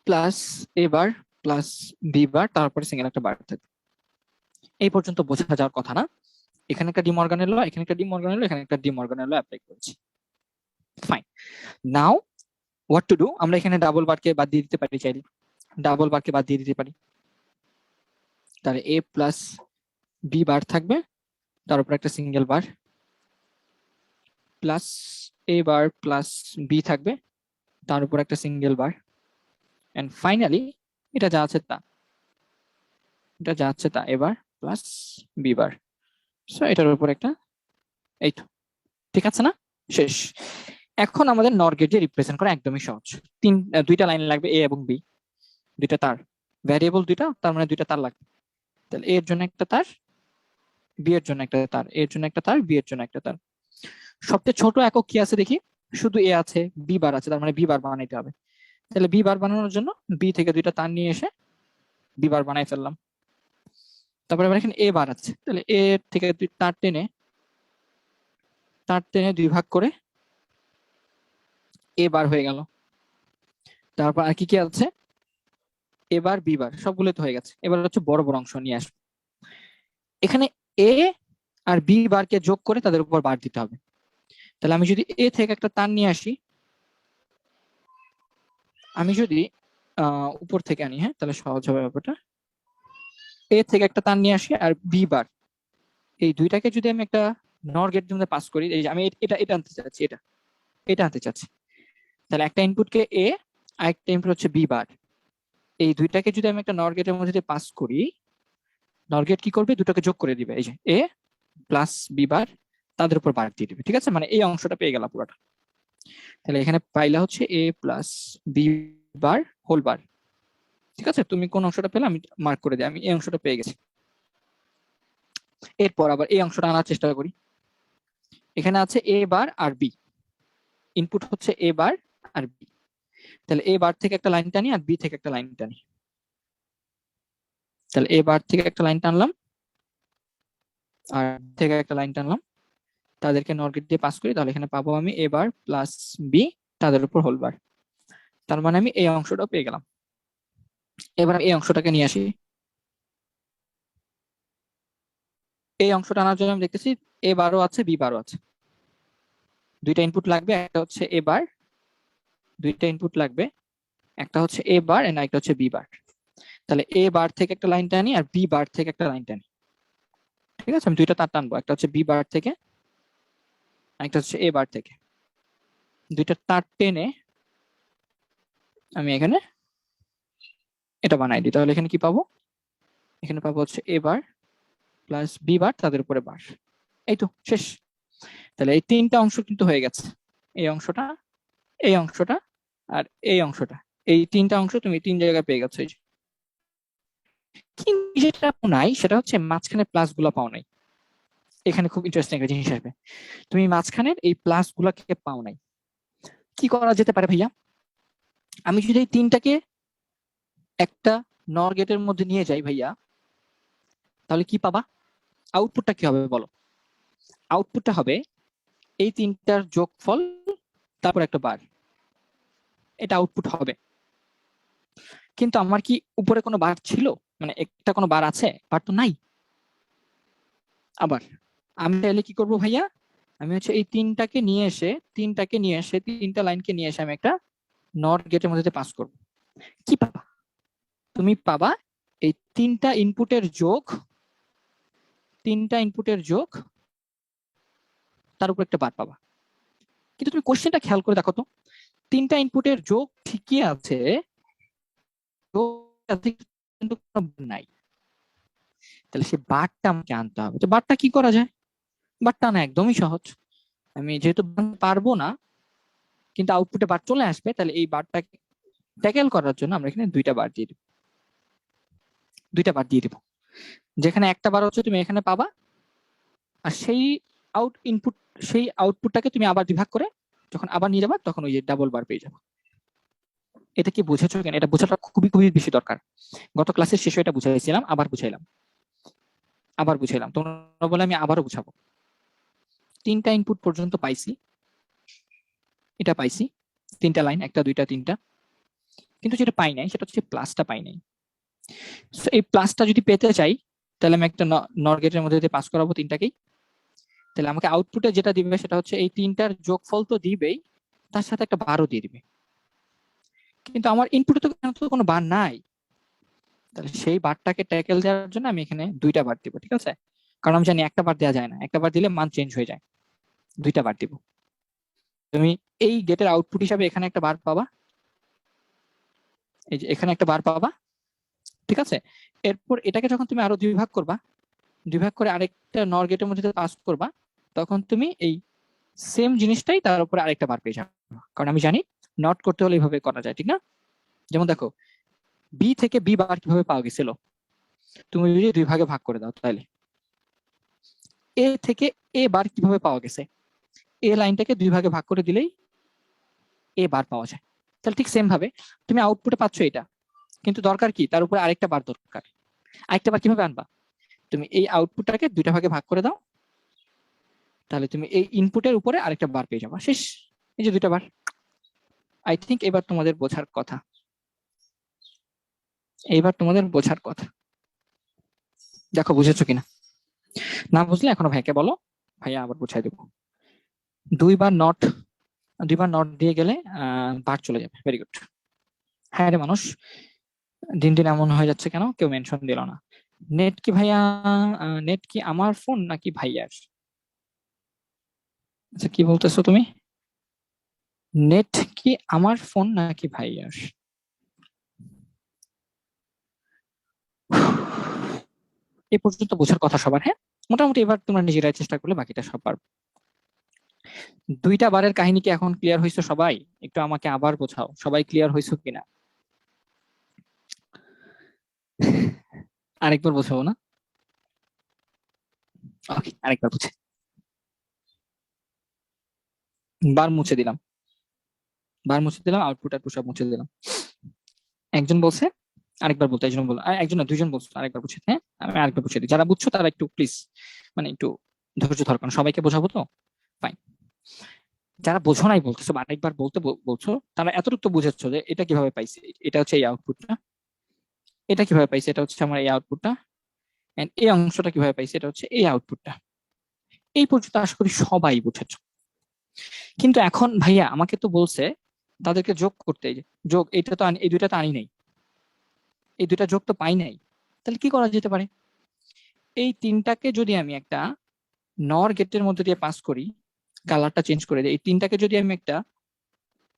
plus A bar plus B bar, তারপরে সিঙ্গেল একটা বার থাকবে। এই পর্যন্ত বোঝা যাওয়ার কথা না? এখানে একটা ডি মর্গানের ল, এখানে একটা ডি মর্গানের ল, এখানে একটা ডি মর্গানের ল অ্যাপ্লাই করেছি। Fine, now what to do? আমরা এখানে ডাবল বারকে বাদ দিয়ে দিতে পারি, চাইলে ডাবল বারকে বাদ দিয়ে দিতে পারি। তাহলে এ প্লাস বি বার থাকবে, তার উপর একটা single bar, plus A bar plus B থাকবে, তার উপর একটা সিঙ্গেল বার, এন্ড ফাইনালি এটা যা আছে তা, এটা যা আছে তা এবার প্লাস বি বার। সো এটার উপর একটা, এই তো, ঠিক আছে না? শেষ। এখন আমাদের নর গেট দিয়ে রিপ্রেজেন্ট করা একদমই সহজ। দুইটা লাইন লাগবে, এ এবং বি, দুইটা তার, ভ্যারিয়েবল দুইটা, তার মানে দুইটা তার লাগবে। তাহলে এর জন্য একটা তার, বি এর জন্য একটা তার, এর জন্য একটা তার, বি এর জন্য একটা তার। সবচেয়ে ছোট একক কি আছে দেখি? শুধু এ আছে, বি বার আছে, তার মানে বি বার বানাইতে হবে। তাহলে বি বার বানানোর জন্য বি থেকে দুইটা তার নিয়ে এসে বি বার বানাই ফেললাম। তারপরে আবার এখানে এ বার আছে, তাহলে এ থেকে দুই তার টেনে দুই ভাগ করে এ বার হয়ে গেল। তারপর আর কি কি আছে? এবার বি বার, সবগুলো তো হয়ে গেছে। এবার হচ্ছে বড় বড় অংশ নিয়ে আসবো। এখানে এ আর বি বারকে যোগ করে তাদের উপর বার দিতে হবে। তাহলে আমি যদি এ থেকে একটা তার নিয়ে আসি, আমি যদি উপর থেকে আনি, হ্যাঁ তাহলে সহজ হবে ব্যাপারটা। এ থেকে একটা তার নিয়ে আসি আর বি বার, এই দুইটাকে যদি আমি একটা নর গেট মধ্যে পাস করি, এই যে আমি এটা এটা আনতে চাচ্ছি, এটা এটা আনতে চাচ্ছি, তাহলে একটা ইনপুটকে এ আর একটা ইনপুট হচ্ছে বি বার, এই দুইটাকে যদি আমি একটা নর গেটের মধ্যে পাস করি, নর গেট কি করবে, দুটোকে যোগ করে দিবে, এই যে এ প্লাস বি বার, তাদের উপর বার দিয়ে দিবে, ঠিক আছে, মানে এই অংশটা পেয়ে গেলাম পুরোটা। তাহলে এখানে পাইলা হচ্ছে A plus B bar whole bar, ঠিক আছে, তুমি কোন অংশটা পেলে আমি মার্ক করে দিই, আমি এই অংশটা পেয়ে গেছি। এরপর আবার এই অংশটা আনার চেষ্টা করি, এখানে আছে এ বার আর বি, ইনপুট হচ্ছে এ বার আর বি, তাহলে এ বার থেকে একটা লাইন টানি আর বি থেকে একটা লাইন টানি, তাহলে এ বার থেকে একটা লাইন টানলাম আর থেকে একটা লাইন টানলাম, তাদেরকে নর গেট দিয়ে পাস করি, তাহলে এখানে পাবো আমি এ বার প্লাস বি, তাদের উপর হোল বার, তার মানে আমি এই অংশটা পেয়ে গেলাম। এবার এই অংশটাকে নিয়ে আসি, এই অংশটা আনার জন্য আমি দেখতেছি এ বারও আছে বি বারও আছে, দুইটা ইনপুট লাগবে, একটা হচ্ছে এ বার, দুইটা ইনপুট লাগবে, একটা হচ্ছে এ বার এন্ড একটা হচ্ছে বি বার, তাহলে এ বার থেকে একটা লাইন টানি আর বি বার থেকে একটা লাইন টানি, ঠিক আছে, আমি দুইটা তার টানবো, একটা হচ্ছে বি বার থেকে একটা হচ্ছে এ বার থেকে, দুইটা তার টেনে আমি এখানে এটা বানাই দিই, তাহলে এখানে কি পাবো, এখানে পাবো হচ্ছে এ বার প্লাস বি বার, তাদের উপরে বার, এই তো শেষ। তাহলে এই তিনটা অংশ কিন্তু হয়ে গেছে, এই অংশটা, এই অংশটা আর এই অংশটা, এই তিনটা অংশ তুমি তিন জায়গায় পেয়ে গেছো। কিন্তু যেটা নাই সেটা হচ্ছে মাঝখানে প্লাস গুলা পাও নাই, এখানে খুব ইন্টারেস্টিং একটা জিনিস আসবে, তুমি মাঝখানের এই প্লাস গুলাকে পাও নাই, কি করা যেতে পারে ভাইয়া, আমি যদি এই তিনটাকে একটা নর গেটের মধ্যে নিয়ে যাই ভাইয়া, তাহলে কি পাবা, আউটপুটটা কি হবে বলো, আউটপুটটা হবে এই তিনটার যোগফল তারপর একটা বার, এটা আউটপুট হবে। কিন্তু আমার কি উপরে কোনো বার ছিল, মানে একটা কোনো বার আছে, বার তো নাই। আবার আমি তাহলে কি করব ভাইয়া, আমি হচ্ছে এই তিনটা লাইনকে নিয়ে এসে আমি একটা নট গেটের মধ্যে পাস করব, কি পাবা, তুমি পাবা এই তিনটা ইনপুটের যোগ তার উপর একটা বার পাবা। কিন্তু তুমি কোশ্চেনটা খেয়াল করে দেখো তো, তিনটা ইনপুটের যোগ ঠিকই আছে, কিন্তু কোনো বার নাই, তাহলে সেই বারটা আমাকে আনতে হবে। তো বারটা কি করা যায়, বারটা না একদমই সহজ, আমি যেহেতু পারবো না কিন্তু আউটপুটে বার চলে আসবে, তাহলে এই বারটাকে ট্যাকেল করার জন্য আমরা এখানে দুইটা বার দিয়ে দিব, যেখানে একটা বার হচ্ছে তুমি এখানে পাবা, আর সেই আউটপুটটাকে তুমি আবার বিভাগ করে যখন আবার নিয়ে যাবা তখন ওই যে ডাবল বার পেয়ে যাবো। এটা কি বুঝেছো কেন, এটা বোঝাটা খুবই খুবই বেশি দরকার, গত ক্লাসের শেষে এটা বুঝাইছিলাম, আবার বুঝাইলাম তোমরা বলে আমি আবারও বুঝাবো। তিনটা ইনপুট পর্যন্ত পাইছি, এটা পাইছি তিনটা লাইন, একটা দুইটা তিনটা, কিন্তু যেটা পাই নাই সেটা হচ্ছে প্লাসটা পাই নাই। এই প্লাসটা যদি পেতে চাই তাহলে আমি একটা নর গেটের মধ্যে দিয়ে পাস করাবো তিনটাকেই, তাহলে আমাকে আউটপুটে যেটা দিবে সেটা হচ্ছে এই তিনটার যোগফল তো দিবেই, তার সাথে একটা বারও দিয়ে দিবে, কিন্তু আমার ইনপুটে তো কোনো বার নাই, তাহলে সেই বারটাকে ট্যাকেল দেওয়ার জন্য আমি এখানে দুইটা বার দিব, ঠিক আছে, কারণ আমি জানি একটা বার দেওয়া যায় না, একটা বার দিলে মান চেঞ্জ হয়ে যায়, দুইটা বার দিব। তুমি এই গেটের আউটপুট হিসাবে এখানে একটা বার পাবা, এই যে এখানে একটা বার পাবা, ঠিক আছে, এরপর এটাকে যখন তুমি আরো দুই ভাগ করে আরেকটা নর গেটের মধ্যে পাস করবা, তখন তুমি এই সেম জিনিসটাই তার উপরে আরেকটা বার পেয়ে যাবে, কারণ আমি জানি নট করতে হলে এইভাবে করা যায়, ঠিক না। যেমন দেখো বি থেকে বি বার কিভাবে পাওয়া গেছিল, তুমি যদি দুই ভাগে ভাগ করে দাও তাহলে এ থেকে এ বার কিভাবে পাওয়া গেছে, এ লাইনটাকে দুই ভাগে ভাগ করে দিলেই এ বার পাওয়া যায়, তাহলে ঠিক সেম ভাবে তুমি আউটপুটে পাচ্ছ এটা, কিন্তু দরকার কি তার উপরে আরেকটা বার দরকার, আরেকটা বার কিভাবে আনবা, তুমি এই আউটপুটটাকে দুইটা ভাগে ভাগ করে দাও, তাহলে তুমি এই ইনপুটের উপরে আরেকটা বার পেয়ে যাবা, শেষ, এই যে দুইটা বার। আই থিঙ্ক এবার তোমাদের বোঝার কথা, দেখো বুঝেছো কিনা, না বুঝলে এখনো ভাইকে বলো, ভাইয়া আবার বুঝাই দেবো। দুইবার নট দিয়ে গেলে বার চলে যাবে, ভেরি গুড। হ্যাঁ রে মানুষ, দিন দিন এমন হয়ে যাচ্ছে কেন, কেউ মেনশন দিল না। নেট কি ভাইয়া, নেট কি আমার ফোন নাকি ভাইয়ার? আচ্ছা কি বলতেছো তুমি? নেট কি আমার ফোন নাকি ভাইয়ার? এ পর্যন্ত বোঝার কথা সবার, হ্যাঁ? মোটামুটি এবার তোমরা নিজেরাই চেষ্টা করলে বাকিটা সব পারবে। 2টা বারের কাহিনী কি এখন ক্লিয়ার হয়েছে সবাই? একটু আমাকে আবার বোঝাও, সবাই ক্লিয়ার হয়েছে কিনা? আরেকবার বোঝাবো না? ওকে, আরেকবার বুঝে বার মুছে দিলাম, বার মুছে দিলাম, আউটপুট আর সব মুছে দিলাম। একজন বলছে আরেকবার বলতে, একজন বল, একজন না দুইজন বলছো আরেকবার বুঝে, হ্যাঁ আমি আরেকবার বুঝে দিই। যারা বুঝছো তারা একটু প্লিজ মানে একটু ধৈর্য ধর, কারণ সবাইকে বোঝাবো তো। ফাইন। যারা বোঝো নাই বলতেছো বা আরেকবার বলতে বলছো, তারা এতটুকু তো বুঝেছো যে এটা কিভাবে পাইছে, এটা হচ্ছে এই আউটপুটটা, এটা কিভাবে পাইছে, এটা হচ্ছে আমার এই আউটপুটটা, এন্ড এই অংশটা কিভাবে পাইছে, এটা হচ্ছে এই আউটপুটটা। এই পর্যন্ত আশা করি সবাই বুঝেছো। কিন্তু এখন ভাইয়া আমাকে তো বলছে তাদেরকে যোগ করতে, এই যে যোগ, এটা তো এই দুইটা তো আনি নাই, এই দুইটা যোগ তো পাই নাই। তাহলে কি করা যেতে পারে? এই তিনটাকে যদি আমি একটা নর গেটের মধ্যে দিয়ে পাস করি, কালারটা চেঞ্জ করে দিই, এই তিনটাকে যদি আমি একটা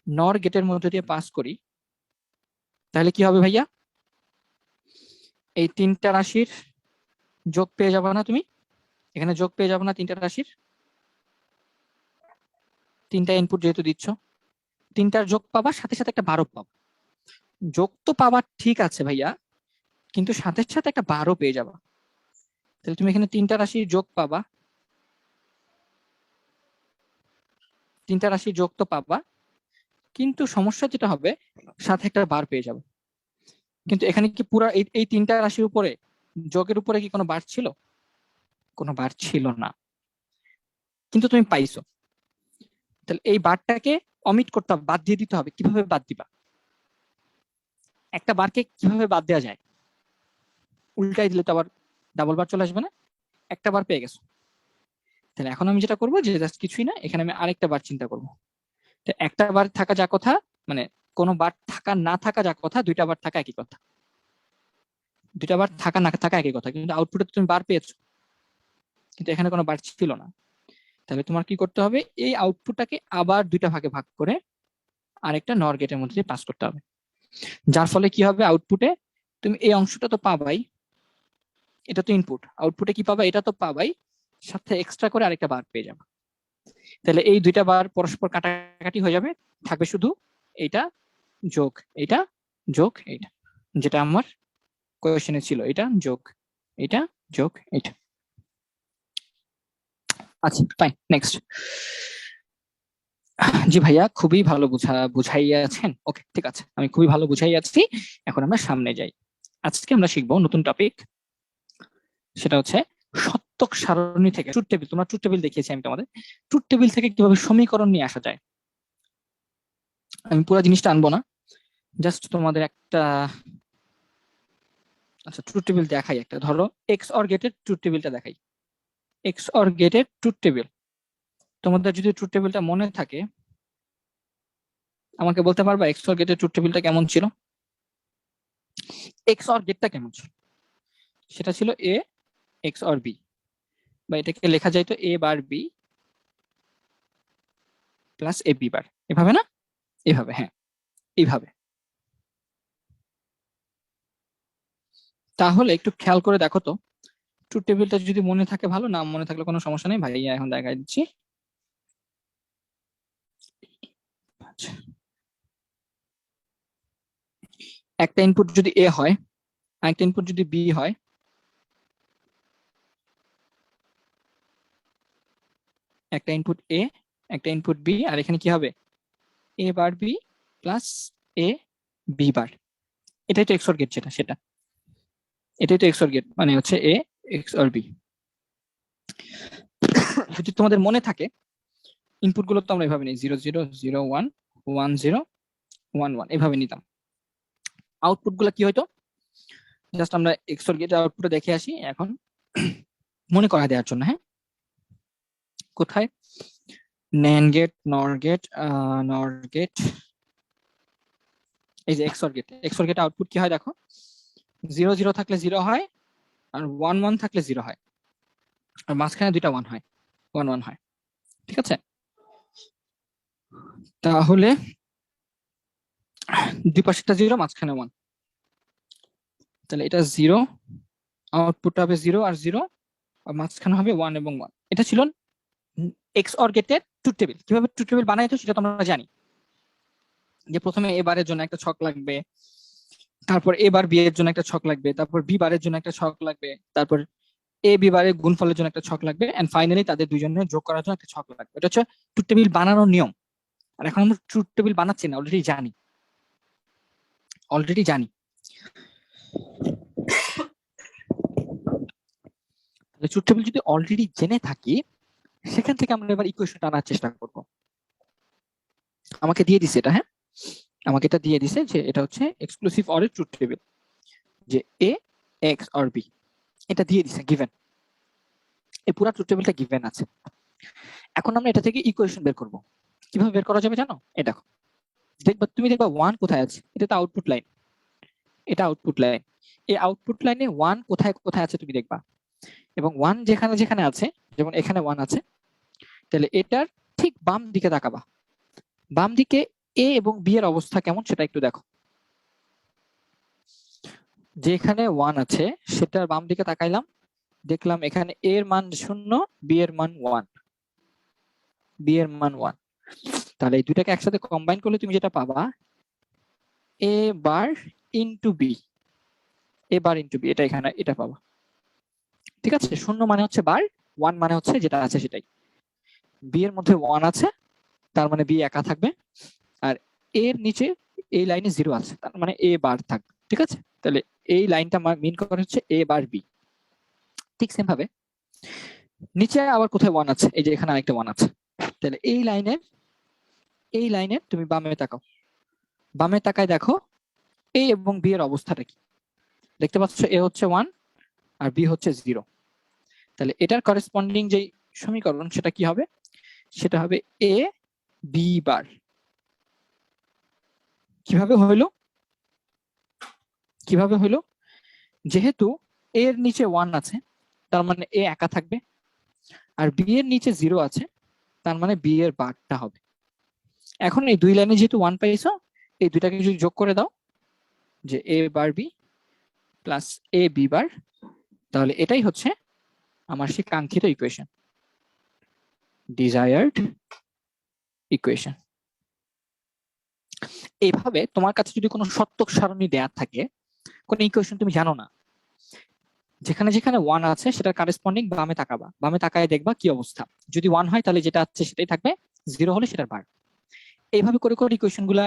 নর গেটের মধ্যে দিয়ে পাস করি, তাহলে কি হবে ভাইয়া? এই তিনটা রাশির যোগ পেয়ে যাবে না তুমি? এখানে যোগ পেয়ে যাবে না তিনটা রাশির? তিনটা ইনপুট যেহেতু দিচ্ছ, তিনটার যোগ পাবা, সাথে সাথে একটা 12 পাবা। যোগ তো পাবা ঠিক আছে ভাইয়া, কিন্তু সাথে সাথে একটা 12 পেয়ে যাবা। তাহলে তুমি এখানে তিনটা রাশির যোগ পাবা, তিনটা রাশির যোগ তো পাবা, কিন্তু সমস্যা যেটা হবে সাথে একটা বার পেয়ে যাবে। কিন্তু এখানে কি পুরো এই তিনটা রাশির উপরে যোগের উপরে কি কোনো বার ছিল? কোনো বার ছিল না, কিন্তু তুমি পাইছো। তাহলে এই বারটাকে অমিট করতে হবে, বাদ দিয়ে দিতে হবে। কিভাবে বাদ দিবা? একটা বারকে কিভাবে বাদ দেওয়া যায়? উল্টাই দিলে তো আবার ডাবল বার চলে আসবে না? একটা বার পেয়ে গেছো, তাহলে এখন আমি যেটা করবো যে জাস্ট কিছুই না, এখানে আমি আরেকটা বার চিন্তা করবো। তো একটা বার থাকা যা কথা, মানে কোনো বার থাকা না থাকা যা কথা, 2টা বার থাকা একই কথা। 2টা বার থাকা না থাকা একই কথা, কিন্তু আউটপুটে তুমি বার পেয়েছো, কিন্তু এখানে কোনো বার ছিল না। তাহলে তোমার কি করতে হবে? এই আউটপুটটাকে আবার 2টা ভাগে ভাগ করে আরেকটা নর গেটের মধ্যে পাস করতে হবে। যার ফলে কি হবে? আউটপুটে তুমি এই অংশটা তো পাবাই, এটা তো ইনপুট, আউটপুটে কি পাবা? এটা তো পাবাই, সাথে এক্সট্রা করে আরেকটা বার পেয়ে যাবে। তাহলে এই 2টা বার পরস্পর কাটাকাটি হয়ে যাবে, থাকবে শুধু এইটা যোগ এইটা, যোগ এইটা, যেটা আমার কোয়েশ্চেনে ছিল, এটা যোগ এটা, যোগ এটা। আচ্ছা ফাইন, নেক্সট। জি ভাইয়া, খুবই ভালো বুঝাইয়াছেন। ওকে ঠিক আছে, আমি খুবই ভালো বুঝাইয়াছি। এখন আমরা সামনে যাই। আজকে আমরা শিখবো নতুন টপিক, সেটা হচ্ছে সত্যক সারণী থেকে ট্রুথ টেবিল। তোমরা ট্রুথ টেবিল দেখিয়েছি আমি তোমাদের, ট্রুথ টেবিল থেকে কিভাবে সমীকরণ নিয়ে আসা যায়। আমি পুরো জিনিসটা আনবো না, জাস্ট তোমাদের একটা, আচ্ছা ট্রুথ টেবিল দেখাই একটা। ধরো এক্স অর গেটের ট্রুথ টেবিলটা দেখাই। এক্স অর গেটের ট্রুথ টেবিল, তোমাদের যদি ট্রুথ টেবিলটা মনে থাকে আমাকে বলতে পারবা এক্স অর গেটের ট্রুথ টেবিলটা কেমন ছিল? এক্স অর গেটটা কেমন ছিল? সেটা ছিল এ এক্স অর বি, বা এটাকে লেখা যায় তো এ bar B plus A B বার, এভাবে না? এভাবে, হ্যাঁ এইভাবে। তাহলে একটু খেয়াল করে দেখো তো, ট্রুথ টেবিলটা যদি মনে থাকে ভালো, না মনে থাকলে কোনো সমস্যা নেই, ভাইয়া এখন দেখাই দিচ্ছি। আচ্ছা, একটা ইনপুট যদি এ হয়, আরেকটা ইনপুট যদি বি হয়, একটা ইনপুট এ একটা ইনপুট বি, আর এখানে কি হবে? A bar B plus A B বার। এটাই তো এক্সঅর গেট, যেটা সেটা এটাই তো এক্সঅর গেট, মানে হচ্ছে এ এক্সঅর বি। যদি তোমাদের মনে থাকে ইনপুট গুলো তো আমরা এভাবে নিই, 0 0 0 1 1 0 1 1 এভাবে নিতাম। আউটপুট গুলো কি হয়তো, জাস্ট আমরা এক্সঅর গেট আউটপুটে দেখে আসি এখন মনে করা দেওয়ার জন্য, হ্যাঁ? কোথায়? ন্যান্ড গেট, নর গেট, নর গেট, এই যে এক্সঅর গেট আউটপুট কি হয় দেখো, 0 0 থাকলে 0 হয়, আর 1 1 থাকলে 0 হয়, আর মাঝখানে দুইটা 1 হয়, 1 1 হয়। ঠিক আছে, তাহলে দুই পাশেরটা 0, মাঝখানে 1, তাহলে এটা 0, আউটপুট হবে 0 আর 0, আর মাঝখানে হবে 1 এবং 1। এটা ছিল এক্সঅর গেটের ট্রুথ টেবিল। কিভাবে ট্রুথ টেবিল বানাই তো সেটা তোমরা জানি, যে প্রথমে এ বারের জন্য একটা ছক লাগবে, তারপর এ বার বি এর জন্য একটা ছক লাগবে, তারপর বি বারের জন্য একটা ছক লাগবে, তারপর এ বি বারের গুণফলের জন্য একটা ছক লাগবে, এন্ড ফাইনালি তাদের দুইজনের যোগ করার জন্য একটা ছক লাগবে। এটা হচ্ছে ট্রুথ টেবিল বানানোর নিয়ম। আর এখন আমরা ট্রুথ টেবিল বানাচ্ছি না, অলরেডি জানি। ট্রুথ টেবিল যদি অলরেডি জেনে থাকি, সেখান থেকে আমরা এবার ইকুয়েশনটা আনার চেষ্টা করব। আমাকে দিয়ে দিছে এটা, হ্যাঁ আমাকে এটা দিয়ে দিছে যে এটা হচ্ছে এক্সক্লুসিভ অর এর ট্রুথ টেবিল, যে এ এক্স অর বি, এটা দিয়ে দিছে গিভেন। এই পুরো ট্রুথ টেবিলটা গিভেন আছে। এখন আমরা এটা থেকে ইকুয়েশন বের করব। কিভাবে বের করা যাবে জানো? এই দেখো, তুমি দেখবা 1 কোথায় আছে, এটা তো আউটপুট লাইন, এটা আউটপুট লাইন। এই আউটপুট লাইনে 1 কোথায় কোথায় আছে তুমি দেখবা, এবং 1 যেখানে যেখানে আছে, যেমন এখানে 1 আছে, তাহলে এটার ঠিক বাম দিকে তাকাবা। বাম দিকে এ এবং বি এর অবস্থা কেমন সেটা একটু দেখো। যেখানে 1 আছে সেটার বাম দিকে তাকাইলাম, দেখলাম এখানে এ এর মান 0, বি এর মান 1, তাহলে এই দুটাকে একসাথে কম্বাইন করলে তুমি যেটা পাবা, এ বার ইনটু বি, এটা এখানে এটা পাবা। ঠিক আছে, 0 মানে হচ্ছে বার, 1 মানে হচ্ছে যেটা আছে সেটাই। বি এর মধ্যে 1 আছে, তার মানে বি একা থাকবে, আর এর নিচে এই লাইনে 0 আছে, তার মানে এ বার থাকবে। ঠিক আছে, তাহলে এই লাইনটা মিন করে হচ্ছে এ বার বি। ঠিক সেম ভাবে নিচে আবার কোথায় 1 আছে, এই যে এখানে আরেকটা 1 আছে, তাহলে এই লাইনের তুমি বামে তাকাও, বামে তাকায় দেখো এ এবং বি এর অবস্থাটা কি। দেখতে পাচ্ছ এ হচ্ছে 1 আর বি হচ্ছে 0, তাহলে এটার করেসপন্ডিং যে সমীকরণ সেটা কি হবে, সেটা হবে এ বি বার। কিভাবে হইলো, যেহেতু এ এর নিচে 1 আছে, তার মানে এ একা থাকবে, আর বি এর নিচে 0 আছে, তার মানে বি এর বারটা হবে। এখন এই দুই লাইনে যেহেতু 1 পাইছো, এই দুইটাকে যদি যোগ করে দাও, যে এ bar B plus A B বার, তাহলে এটাই হচ্ছে আমার সেই কাঙ্ক্ষিত ইকুয়েশন, ডিজায়ার্ড ইকুয়েশন। এইভাবে তোমার কাছে যদি কোনো সত্যক সারণী দেয়া থাকে, কোন ইকুয়েশন তুমি জানো না, যেখানে যেখানে 1 আছে সেটার কারেসপন্ডিং বামে তাকাবা, বামে তাকায় দেখবা কি অবস্থা। যদি 1 হয় তাহলে যেটা আছে সেটাই থাকবে, 0 হলে সেটার বার। এইভাবে করে করে ইকুয়েশন গুলা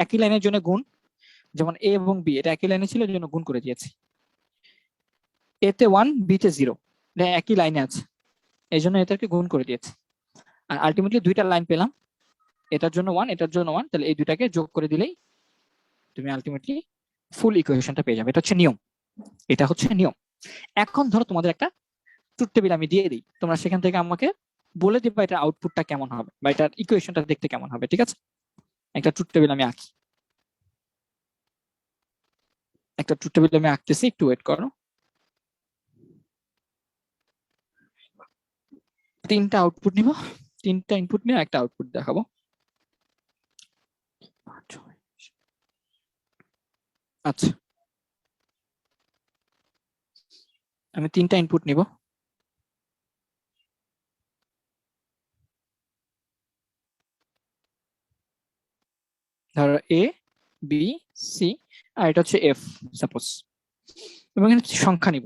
একই লাইনের জন্য গুণ, যেমন এ এবং বি এটা একই লাইনে ছিল, এর জন্য গুণ করে দিয়েছি। এ তে 1, বি তে 0, এটা একই লাইনে আছে, এই জন্য এটাকে গুণ করে দিয়েছি। আর আলটিমেটলি দুইটা লাইন পেলাম, এটার জন্য 1, এটার জন্য 1, তাহলে এই দুইটাকে যোগ করে দিলেই তুমি আলটিমেটলি ফুল ইকুয়েশনটা পেয়ে যাবে। এটা হচ্ছে নিয়ম। এখন ধরো তোমাদের একটা ট্রুথ টেবিল আমি দিয়ে দিই, তোমরা সেখান থেকে আমাকে বলে দিবা এটা আউটপুটটা কেমন হবে বা এটার ইকুয়েশনটা দেখতে কেমন হবে। ঠিক আছে, একটা ট্রুথ টেবিল আমি আঁকতেছি, একটু ওয়েট করো। 3টা আউটপুট নিব, 3টা ইনপুট নিয়ে একটা আউটপুট দেখাবো। আচ্ছা, আমি 3টা ইনপুট নিব, ধরো এ বি সি, আর এটা হচ্ছে এফ সাপোজ, এবং এখানে সংখ্যা নিব।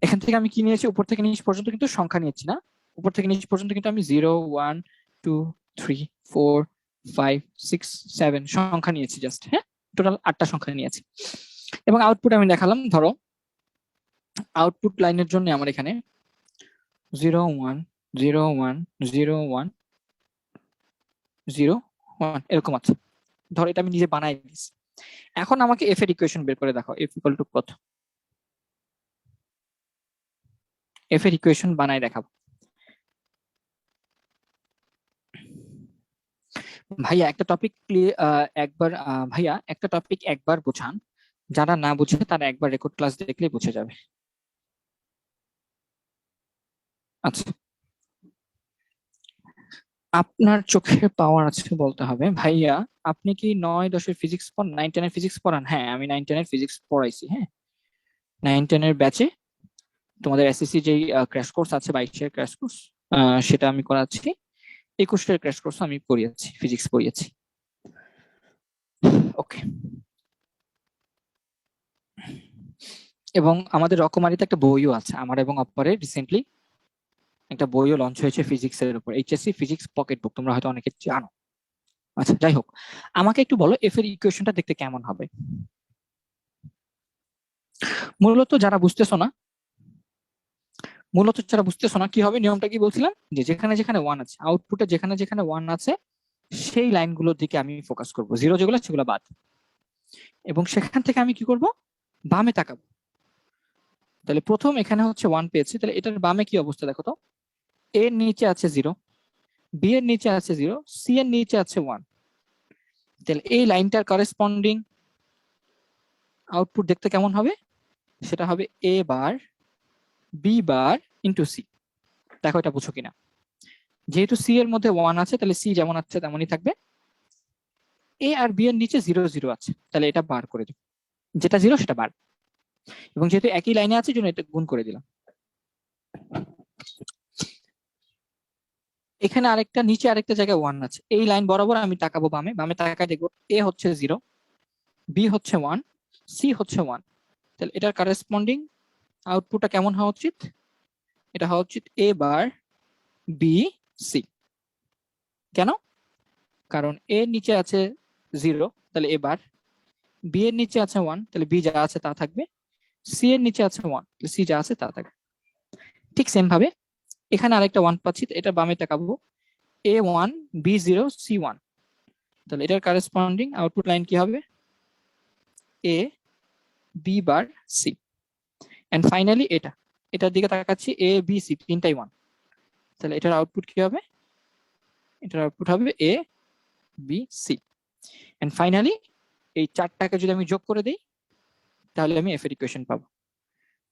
এখান থেকে আমি কি নিয়েছি, উপর থেকে নিচ পর্যন্ত কিন্তু সংখ্যা নিয়েছি না, উপর থেকে নিচ পর্যন্ত কিন্তু আমি 0 1 2 3 4 5 6 7 সংখ্যা নিয়েছি জাস্ট। হ্যাঁ, টোটাল 8টা সংখ্যা নিয়েছি। এবং আউটপুট আমি দেখালাম, ধরো আউটপুট লাইনের জন্য আমার এখানে 0 1 0 1 0 1 0 1 এরকম আছে। ধরো এটা আমি নিজে বানাই দিয়েছি। এখন আমাকে এফ এর ইকুয়েশন বের করে দেখাও। এফ ইকুয়াল টু কত? এফ এর ইকুয়েশন বানাই দেখাবো। ভাইয়া একটা টপিক একবার ভাইয়া একটা টপিক একবার বোঝান, যারা না বুঝে তারা একবার রেকর্ড ক্লাস দেখলে বুঝে যাবে। আচ্ছা, আপনার চোখে পাওয়ার আছে বলতে হবে। ভাইয়া আপনি কি 9-10 ফিজিক্স পড়ান, 9-10 ফিজিক্স পড়ান? হ্যাঁ, আমি 9-10 ফিজিক্স পড়াইছি। হ্যাঁ, 9-10 ব্যাচে তোমাদের এসএসসি যেই ক্র্যাশ কোর্স আছে, 22-এর ক্র্যাশ কোর্স, সেটা আমি করাচ্ছি। 21-এর ক্র্যাশ কোর্স আমি পড়িয়েছি, ফিজিক্স পড়িয়েছি। ওকে, এবং আমাদের রকমারিতে একটা বইও আছে, আমার এবং অপরের রিসেন্টলি একটা বইও লঞ্চ হয়েছে ফিজিক্স এর উপর, এইচএসসি ফিজিক্স পকেট বুক, তোমরা হয়তো অনেকে জানো। আচ্ছা, যাই হোক, আমাকে একটু বলো এফ এর ইকুয়েশনটা দেখতে কেমন হবে। মূলত যারা বুঝতেছো না, কি হবে, নিয়মটা কি বলছিলাম, যে যেখানে যেখানে ওয়ান আছে, আউটপুটে যেখানে যেখানে ওয়ান আছে সেই লাইনগুলোর দিকে আমি ফোকাস করব, জিরো যেগুলো সেগুলো বাদ। এবং সেখান থেকে আমি কি করব, বামে তাকাবো। তাহলে প্রথম এখানে হচ্ছে ওয়ান পেয়েছি, তাহলে এটার বামে কি অবস্থা দেখো তো, এর নিচে আছে জিরো, বি এর নিচে আছে জিরো, সি এর নিচে আছে ওয়ান। তাহলে এই লাইনটার করেসপন্ডিং আউটপুট দেখতে কেমন হবে, সেটা হবে A bar B bar into C. দেখো এটা বুঝো কিনা। যেহেতু সি এর মধ্যে ওয়ান আছে, তাহলে সি যেমন আছে তেমনই থাকবে। এ আর বি এর নিচে জিরো জিরো আছে, তাহলে এটা বার করে দিই, যেটা জিরো সেটা বার। এবং যেহেতু একই লাইনে আছে জন্য এটা গুণ করে দিলাম। এখানে আরেকটা নিচে আরেকটা জায়গায় ওয়ান আছে, এই লাইন বরাবর আমি তাকাবো বামে, বামে তাকায় দেখবো এ হচ্ছে জিরো, বি হচ্ছে ওয়ান, সি হচ্ছে ওয়ান। তাহলে এটার কারেসপন্ডিং আউটপুটটা কেমন হওয়া উচিত, এটা হওয়া উচিত এ বার বি সি। কেন? কারণ এ নিচে আছে জিরো, তাহলে এ বার, বি এর নিচে আছে ওয়ান, তাহলে বি যা আছে তা থাকবে, সি এর নিচে আছে ওয়ান, তাহলে সি যা আছে তা থাকবে। ঠিক সেম ভাবে এখানে আরেকটা ওয়ান পাচ্ছি, এটা বামে তাকাবো, A one B zero C one, তাহলে এটার কারেসপন্ডিং আউটপুট লাইন কি হবে, A B bar C. And finally এটার দিকে তাকাচ্ছি, এ বি সি তিনটাই ওয়ান, তাহলে এটার আউটপুট কি হবে, এটার আউটপুট হবে A B C. And finally এই চারটাকে যদি আমি যোগ করে দিই তাহলে আমি এফ এর ইকুয়েশন পাবো।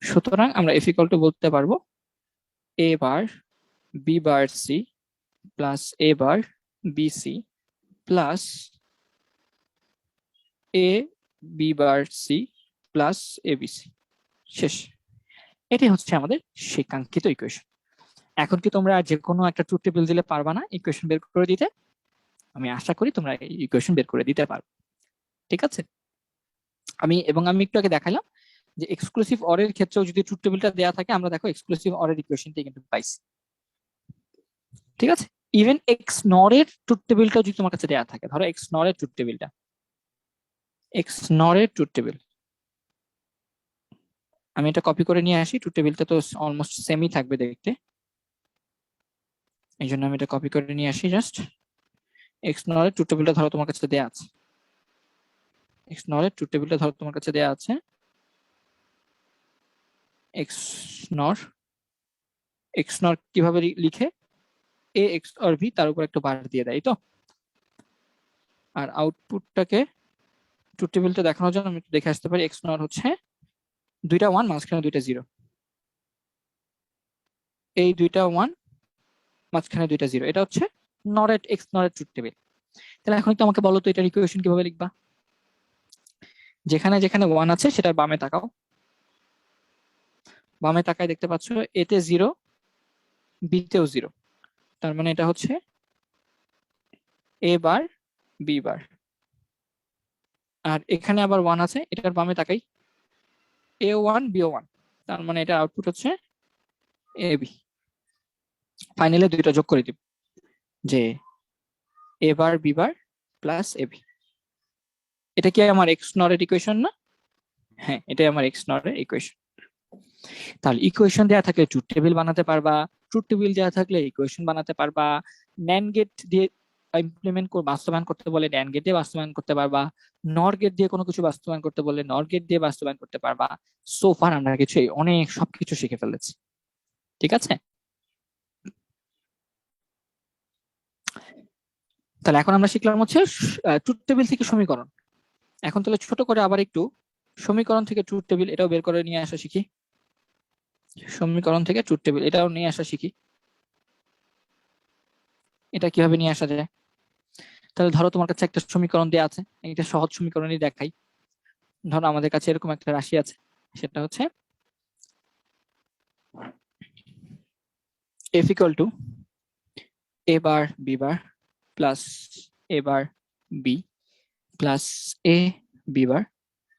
সুতরাং আমরা এফ ইকুয়াল টু বলতে পারবো A bar B bar C plus A bar B C plus A B bar C plus A B C. শেষ। এটি হচ্ছে আমাদের সেই কাঙ্ক্ষিত ইকুয়েশন। এখন কি তোমরা যে কোনো একটা ট্রুথ টেবিল দিলে পারবা না ইকুয়েশন বের করে দিতে? আমি আশা করি তোমরা এই ইকুয়েশন বের করে দিতে পারবে। ঠিক আছে, আমি একটু আগে দেখালাম যে এক্সক্লুসিভ অর এর ক্ষেত্রেও যদি ট্রুথ টেবিলটা দেওয়া থাকে, আমরা দেখো এক্সক্লুসিভ অর এর ইকুয়েশনটি কিন্তু পাইছি। ঠিক আছে, ইভেন এক্স নর এর ট্রুথ টেবিলটা যদি তোমার কাছে দেওয়া থাকে, ধরো এক্স নর এর ট্রুথ টেবিলটা, এক্স নর এর ট্রুথ টেবিল, আমি এটা কপি করে নিয়ে আসি, ট্রুথ টেবিলটা তো অলমোস্ট সেমই থাকবে দেখতে, এই জন্য আমি এটা কপি করে নিয়ে আসি। জাস্ট এক্স নর এর ট্রুথ টেবিলটা ধরো তোমার কাছে দেওয়া আছে, এক্স নর এর ট্রুথ টেবিলটা ধরো তোমার কাছে দেওয়া আছে, এক্স নর, এক্স নর কিভাবে লিখে, এ এক্স আর ভি তার উপর একটা বার দিয়ে দেয় তো। আর আউটপুটটাকে ট্রুথ টেবিলটা দেখানোর জন্য আমি একটু দেখে আসতে পারি, এক্স নর হচ্ছে দুইটা ওয়ান মাঝখানে দুইটা জিরো, এই দুইটা ওয়ান মাঝখানে দুইটা জিরো, এটা হচ্ছে নরেট এক্স নরেট ট্রুথ টেবিল। তাহলে এখন একটু আমাকে বলো তো এটার ইকুয়েশন কিভাবে লিখবা। যেখানে যেখানে ওয়ান আছে সেটার বামে তাকাও, বামে তাকায় দেখতে পাচ্ছ এতে জিরো, বিতেও জিরো, তার মানে এটা হচ্ছে এ বার বি বার। আর এখানে আবার ওয়ান আছে, এটার বামে তাকাই, এ ওয়ান বি ওয়ান, তার মানে এটার আউটপুট হচ্ছে এ বি। ফাইনালি দুইটা যোগ করে দিব, যে এ bar B bar plus A B. এটা কি আমার এক্স নরের ইকুয়েশন না? হ্যাঁ, এটাই আমার এক্স নরের ইকুয়েশন। তাহলে ইকুয়েশন দেওয়া থাকলে ট্রুথ টেবিল বানাতে পারবা, ট্রুথ টেবিল দেওয়া থাকলে ইকুয়েশন বানাতে পারবা, ন্যান্ড গেট দিয়ে ইমপ্লিমেন্ট বাস্তবায়ন করতে বলে NAND গেট দিয়ে বাস্তবায়ন করতে পারবা, NOR গেট দিয়ে কোনো কিছু বাস্তবায়ন করতে বললে NOR গেট দিয়ে বাস্তবায়ন করতে পারবা। সো ফার আমরা কিছু অনেক সবকিছু শিখে ফেলেছি, ঠিক আছে? তাহলে এখন আমরা শিখলাম হচ্ছে ট্রুথ টেবিল থেকে সমীকরণ। এখন তাহলে ছোট করে আবার একটু সমীকরণ থেকে ট্রুথ টেবিল এটাও বের করে নিয়ে আসা শিখি। সমীকরণ থেকে ট্রুথ টেবিল এটাও নিয়ে আসা শিখি। এটা কিভাবে নিয়ে আসা যায়? তাহলে ধরো তোমার কাছে একটা সমীকরণ দেওয়া আছে, একটা সহজ সমীকরণই দেখাই। ধরো আমাদের কাছে এরকম একটা রাশি আছে, সেটা হচ্ছে f equal to a bar b bar plus a bar b plus a b bar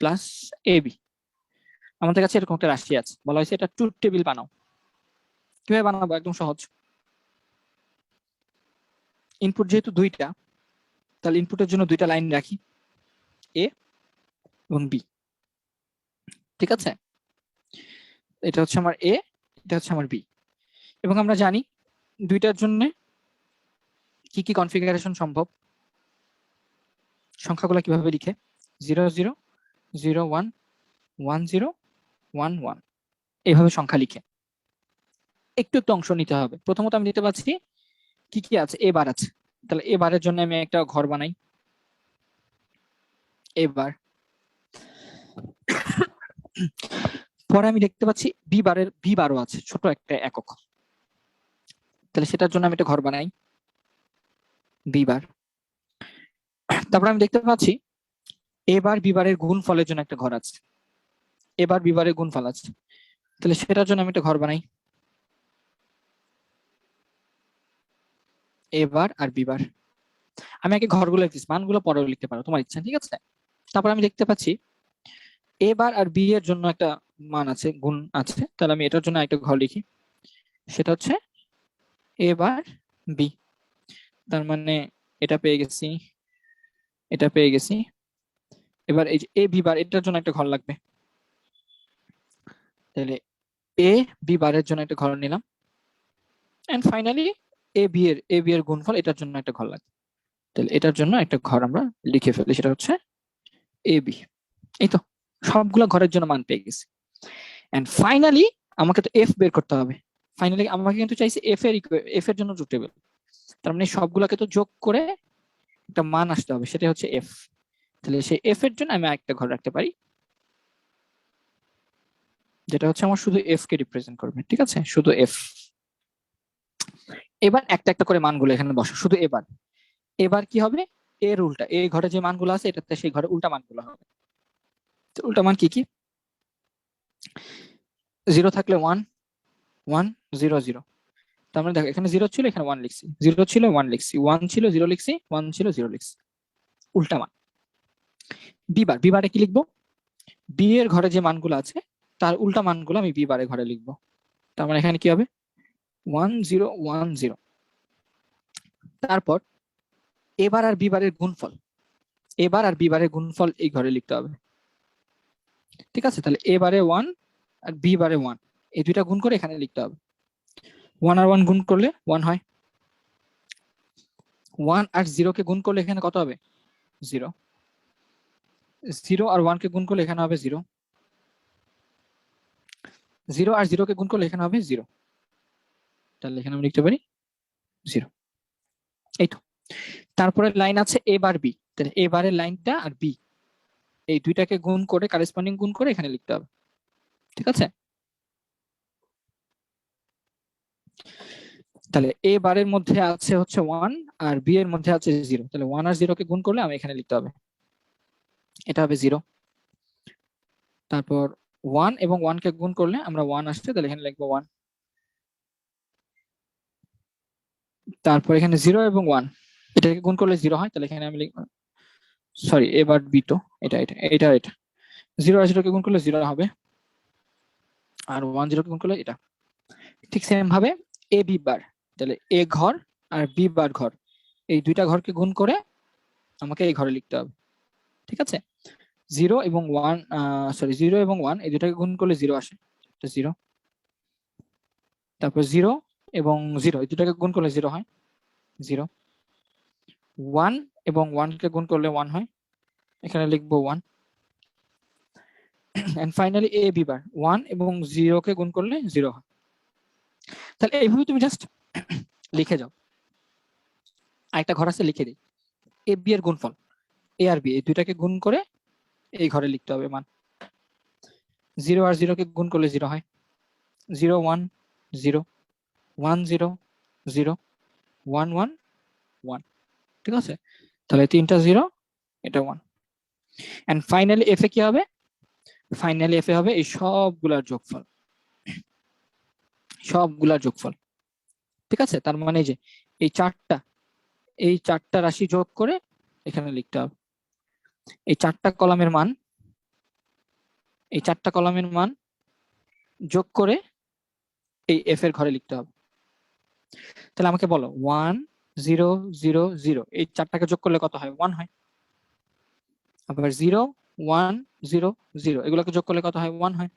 plus a b। আমাদের কাছে এরকম একটা রাশি আছে, বলা হয়েছে এটা ট্রুথ টেবিল বানাও। কিভাবে বানাবো? একদম সহজ। ইনপুট যেহেতু দুইটা, তাহলে ইনপুটের জন্য দুইটা লাইন রাখি, এ এবং বি, ঠিক আছে? এটা হচ্ছে আমার এ, এটা হচ্ছে আমার বি। এবং আমরা জানি দুইটার জন্য কি কি কনফিগারেশন সম্ভব। সংখ্যাগুলো কিভাবে লিখে? 0 0 0 1 1 0 1 1, এইভাবে সংখ্যা লিখে একটু একটু অংশ নিতে হবে। প্রথমত আমি দিতে পারছি কি কি আছে, এ বার আছে, তাহলে এ বারের জন্য আমি একটা ঘর বানাই, এবার পরে আমি দেখতে পাচ্ছি বি বারও আছে, ছোট একটা একক, তাহলে সেটার জন্য আমি একটা ঘর বানাই, বি বার। তারপর আমি দেখতে পাচ্ছি এবার বি বারের গুণফলের জন্য একটা ঘর আছে, এবার বি বারের গুণফল আছে, তাহলে সেটার জন্য আমি একটা ঘর বানাই, এবার আর বি বার। আমি আগে ঘরগুলো লিখতেছি, মানগুলো পরেও লিখতে পারো তোমার ইচ্ছা, ঠিক আছে? তারপর আমি দেখতে পাচ্ছি এ বার আর বি এর জন্য একটা মান আছে, গুণ আছে, তাহলে আমি এটার জন্য একটা ঘর লিখি, সেটা হচ্ছে এ বার বি। তার মানে এটা পেয়ে গেছি, এটা পেয়ে গেছি। এবার এই যে এ বি বার, এটার জন্য একটা ঘর লাগবে, তাহলে এ বি বারের জন্য একটা ঘর নিলাম। এন্ড ফাইনালি এ বি এর গুণফল, এটার জন্য একটা ঘর লাগবে, তাহলে এটার জন্য একটা ঘর আমরা লিখে ফেলি, সেটা হচ্ছে এ বি। এই তো সবগুলো ঘরের জন্য মান পেয়ে গেছি। এন্ড ফাইনালি আমাকে তো এফ বের করতে হবে। ফাইনালি আমাকে কিন্তু চাইছে এফ এর জন্য ট্রুথ টেবিল, তার মানে সবগুলোকে তো যোগ করে একটা মান আসতে হবে, সেটা হচ্ছে এফ। তাহলে সেই এফ এর জন্য আমি একটা ঘর রাখতে পারি, যেটা হচ্ছে আমার শুধু এফ কে রিপ্রেজেন্ট করবে, ঠিক আছে? শুধু এফ। এবার একটা একটা করে মানগুলো এখানে বসো, শুধু এবার। এবার কি হবে? এর উল্টা, এই ঘরে যে মানগুলো আছে এটাতে সেই ঘরে উল্টা মানগুলো হবে। উল্টা মান কি কি? 0 থাকলে 1 1 0 0, তার মানে দেখো এখানে 0 ছিল, এখানে 1 লিখছি, 0 ছিল 1 লিখছি, 1 ছিল 0 লিখছি, 1 ছিল 0 লিখছি, উল্টা মান। বি বারে কি লিখবো? বি এর ঘরে যে মানগুলো আছে তার উল্টা মানগুলো আমি বি বারে ঘরে লিখবো, তার মানে এখানে কি হবে? 1 0 1 0। তারপর এবার আর বি বারের গুণফল, এবার আর বি বারের গুণফল এই ঘরে লিখতে হবে, ঠিক আছে? তাহলে এ বারে 1 আর বি বারে 1, এই দুইটা গুণ করে এখানে লিখতে হবে। 1 আর 1 গুণ করলে 1 হয়, 1 আর 0 কে গুণ করলে এখানে কত হবে? 0। 0 আর 1 কে গুণ করলে এখানে হবে 0, 0 আর 0 কে গুণ করলে এখানে হবে 0, তাহলে এখানে আমি লিখতে পারি 0। এই তো। তারপরে লাইন আছে এ বার বি, তাহলে এ বারের লাইনটা আর বি এই দুইটাকে গুণ করে, কারেসপন্ডিং গুণ করে এখানে লিখতে হবে, ঠিক আছে? তাহলে এ বারের মধ্যে আছে হচ্ছে 1 আর বি এর মধ্যে আছে 0, তাহলে 1 আর 0 কে গুণ করলে আমি এখানে লিখতে হবে, এটা হবে 0। তারপর 1 এবং 1 কে গুণ করলে আমরা 1 আসছে, তাহলে এখানে লিখবো 1। তারপর এখানে 0 এবং 1 এটাকে গুণ করলে 0 হয়, তাহলে এখানে আমি লিখবো, সরি এবার বি তো, এটা এটা এটা এটা 0 আর 0 কে গুণ করলে 0 হবে, আর 1 0 কে গুণ করলে এটা। ঠিক সেম ভাবে এ বি বার, তাহলে এ ঘর আর বি বার ঘর, এই দুইটা ঘরকে গুণ করে আমাকে এই ঘরে লিখতে হবে, ঠিক আছে? 0 এবং 1, সরি 0 এবং 1 এই দুটাকে গুণ করলে 0 আসে, এটা 0। তারপর 0 এবং 0 এই দুটাকে গুণ করলে 0 হয়, 0। 1 এবং 1 কে গুণ করলে 1 হয়, এখানে লিখবো 1। And finally A B bar 1 এবং 0 কে গুণ করলে 0 হয়। তাহলে এইভাবে তুমি জাস্ট লিখে যাও। আরেকটা ঘর আছে, লিখে দিই। এ বি এর গুণফল, এ আর বি এই দুইটাকে গুণ করে এই ঘরে লিখতে হবে মান। 0 আর 0 কে গুণ করলে 0 হয়। 0 1 0 1 0 0 1 1 1, ঠিক আছে? তাহলে তিনটা 0, এটা 1। এন্ড ফাইনালি এফ এ কি হবে? ফাইনালি এফ এ হবে এই সবগুলার যোগফল, সবগুলার যোগফল, ঠিক আছে? তার মানে যে এই চারটা রাশি যোগ করে এখানে লিখতে হবে। এই চারটা কলামের মান যোগ করে এই এফ এর ঘরে লিখতে হবে। তাহলে আমাকে বলো 1 0 0 0 এই চারটাকে যোগ করলে কত হয়? 1 হয়। আবার 0 1 0 0 এগুলোকে যোগ করলে কত হয়? 1 হয়।